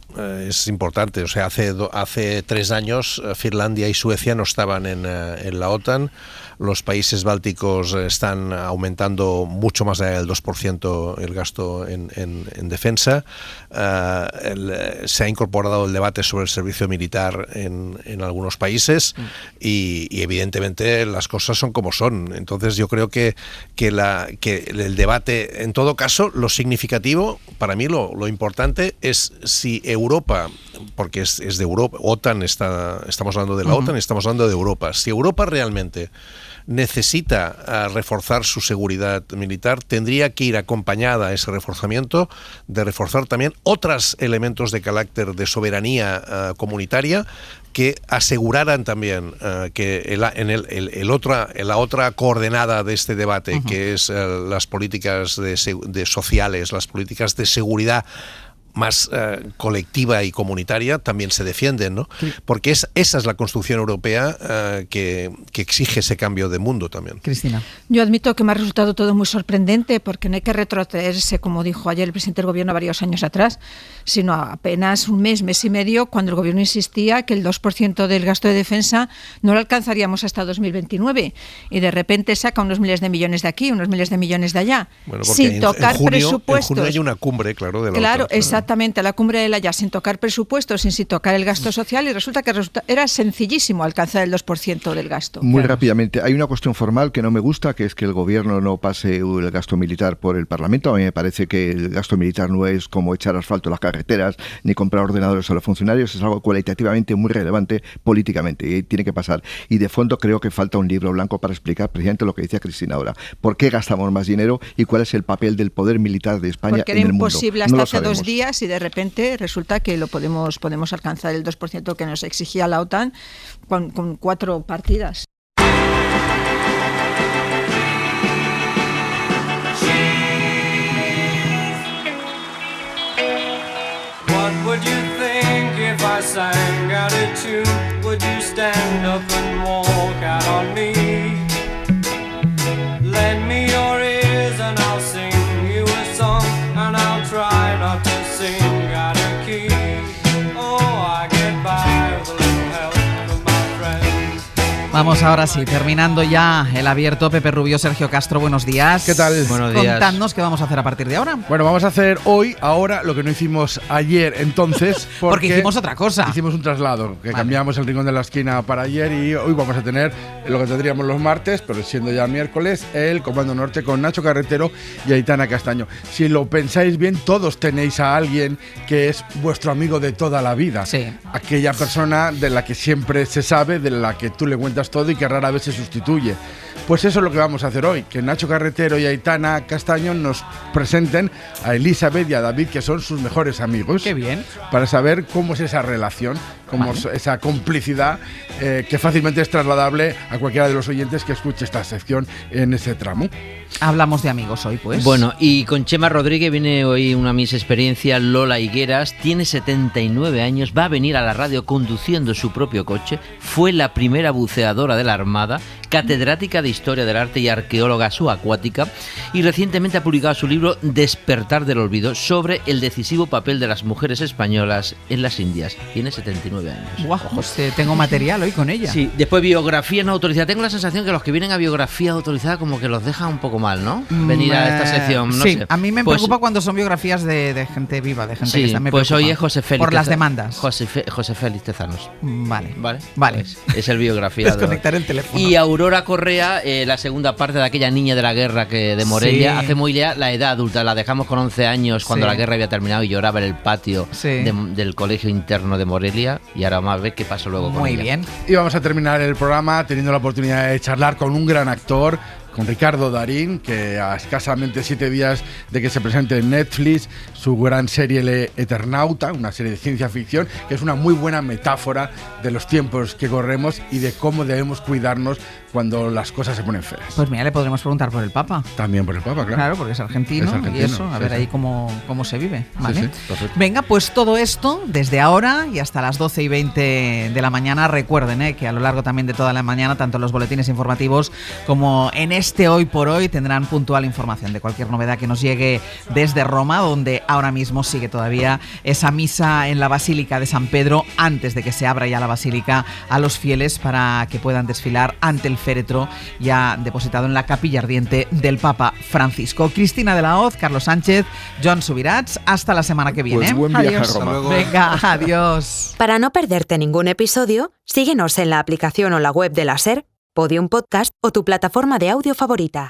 [SPEAKER 6] es importante. O sea, hace 3 años Finlandia y Suecia no estaban en la OTAN. Los países bálticos están aumentando mucho más allá del 2% el gasto en defensa. Se ha incorporado el debate sobre el servicio militar en algunos países y evidentemente las cosas son como son. Entonces yo creo que el debate, en todo caso, lo significativo, para mí lo importante es si Europa, porque es de Europa, OTAN, estamos hablando de la OTAN y estamos hablando de Europa, si Europa realmente necesita reforzar su seguridad militar, tendría que ir acompañada a ese reforzamiento de reforzar también otros elementos de carácter de soberanía comunitaria que aseguraran también que la otra coordenada de este debate, que es las políticas de sociales, las políticas de seguridad más colectiva y comunitaria, también se defienden, ¿no? Sí. Porque esa es la construcción europea que exige ese cambio de mundo también.
[SPEAKER 3] Cristina.
[SPEAKER 5] Yo admito que me ha resultado todo muy sorprendente, porque no hay que retrotraerse, como dijo ayer el presidente del gobierno varios años atrás, sino apenas un mes y medio, cuando el gobierno insistía que el 2% del gasto de defensa no lo alcanzaríamos hasta 2029, y de repente saca unos miles de millones de aquí, unos miles de millones de allá,
[SPEAKER 6] bueno,
[SPEAKER 5] sin tocar presupuestos.
[SPEAKER 6] En junio hay una cumbre, claro, de la
[SPEAKER 5] Claro,
[SPEAKER 6] OTAN.
[SPEAKER 5] Exactamente, la cumbre de la Haya, sin tocar presupuestos, sin tocar el gasto social, y resulta que era sencillísimo alcanzar el 2% del gasto.
[SPEAKER 7] Muy rápidamente, hay una cuestión formal que no me gusta, que es que el gobierno no pase el gasto militar por el Parlamento. A mí me parece que el gasto militar no es como echar asfalto a las carreteras ni comprar ordenadores a los funcionarios, es algo cualitativamente muy relevante políticamente y tiene que pasar. Y de fondo creo que falta un libro blanco para explicar precisamente lo que decía Cristina ahora. ¿Por qué gastamos más dinero y cuál es el papel del poder militar de España en el mundo?
[SPEAKER 5] Porque era imposible hasta hace 2 días y de repente resulta que podemos alcanzar el 2% que nos exigía la OTAN con 4 partidas.
[SPEAKER 21] What would you think if I sang out a tune? Would you stand up and walk out on me? Lend me your ears and I'll sing you a song, and I'll try not to sing out of key. Oh, I get by with a little help from my friends.
[SPEAKER 3] Vamos ahora sí, terminando ya el abierto. Pepe Rubio, Sergio Castro, buenos días.
[SPEAKER 22] ¿Qué tal?
[SPEAKER 3] Buenos días. Contadnos qué vamos a hacer a partir de ahora.
[SPEAKER 22] Bueno, vamos a hacer ahora, lo que no hicimos ayer, entonces.
[SPEAKER 3] Porque hicimos otra cosa.
[SPEAKER 22] Hicimos un traslado, que cambiamos el rincón de la esquina para ayer, y hoy vamos a tener lo que tendríamos los martes, pero siendo ya miércoles, el Comando Norte con Nacho Carretero y Aitana Castaño. Si lo pensáis bien, todos tenéis a alguien que es vuestro amigo de toda la vida.
[SPEAKER 3] Sí.
[SPEAKER 22] Aquella persona de la que siempre se sabe, de la que tú le cuentas todo y que rara vez se sustituye. Pues eso es lo que vamos a hacer hoy, que Nacho Carretero y Aitana Castaño nos presenten a Elizabeth y a David, que son sus mejores amigos.
[SPEAKER 3] ¡Qué bien!
[SPEAKER 22] Para saber cómo es esa relación, cómo es esa complicidad que fácilmente es trasladable a cualquiera de los oyentes que escuche esta sección en ese tramo.
[SPEAKER 3] Hablamos de amigos hoy, pues.
[SPEAKER 23] Bueno, y con Chema Rodríguez viene hoy una Miss Experiencia, Lola Higueras, tiene 79 años, va a venir a la radio conduciendo su propio coche, fue la primera buceadora de la Armada, catedrática de Historia del Arte y arqueóloga subacuática, y recientemente ha publicado su libro Despertar del Olvido, sobre el decisivo papel de las mujeres españolas en las Indias. Tiene 79 79 años.
[SPEAKER 3] Guau, tengo material hoy con ella.
[SPEAKER 23] Sí, después biografía no autorizada. Tengo la sensación que los que vienen a biografía autorizada como que los deja un poco mal, ¿no? Venir a esta sección, no sé.
[SPEAKER 3] A mí me preocupa cuando son biografías de gente viva, de gente que está me
[SPEAKER 23] pues
[SPEAKER 3] preocupa.
[SPEAKER 23] hoy es José Félix.
[SPEAKER 3] Por las demandas.
[SPEAKER 23] José Félix Tezanos.
[SPEAKER 3] Vale.
[SPEAKER 23] Pues es el biografía.
[SPEAKER 3] Desconectar el teléfono.
[SPEAKER 23] Y Aurora Correa, la segunda parte de aquella niña de la guerra que de Morelia, hace muy la edad adulta. La dejamos con 11 años cuando la guerra había terminado y lloraba en el patio del colegio interno de Morelia. Y ahora vamos a ver qué pasó luego con ella.
[SPEAKER 3] Muy bien.
[SPEAKER 22] Y vamos a terminar el programa teniendo la oportunidad de charlar con un gran actor, con Ricardo Darín, que a escasamente 7 días de que se presente en Netflix su gran serie El Eternauta, una serie de ciencia ficción, que es una muy buena metáfora de los tiempos que corremos y de cómo debemos cuidarnos cuando las cosas se ponen feas.
[SPEAKER 3] Pues mira, le podremos preguntar por el Papa.
[SPEAKER 22] También por el Papa, claro.
[SPEAKER 3] Claro, porque es argentino y eso, a ver ahí cómo se vive. ¿Vale?
[SPEAKER 22] Sí,
[SPEAKER 3] venga, pues todo esto desde ahora y hasta las 12:20 de la mañana. Recuerden que a lo largo también de toda la mañana, tanto en los boletines informativos como en este Hoy por Hoy, tendrán puntual información de cualquier novedad que nos llegue desde Roma, donde ahora mismo sigue todavía esa misa en la Basílica de San Pedro, antes de que se abra ya la Basílica a los fieles para que puedan desfilar ante el féretro ya depositado en la capilla ardiente del Papa Francisco. Cristina de la Hoz, Carlos Sánchez, Joan Subirats, hasta la semana que viene.
[SPEAKER 7] Pues buen viaje a Roma.
[SPEAKER 3] Venga, adiós.
[SPEAKER 1] Para no perderte ningún episodio, síguenos en la aplicación o la web de la SER, Podium Podcast o tu plataforma de audio favorita.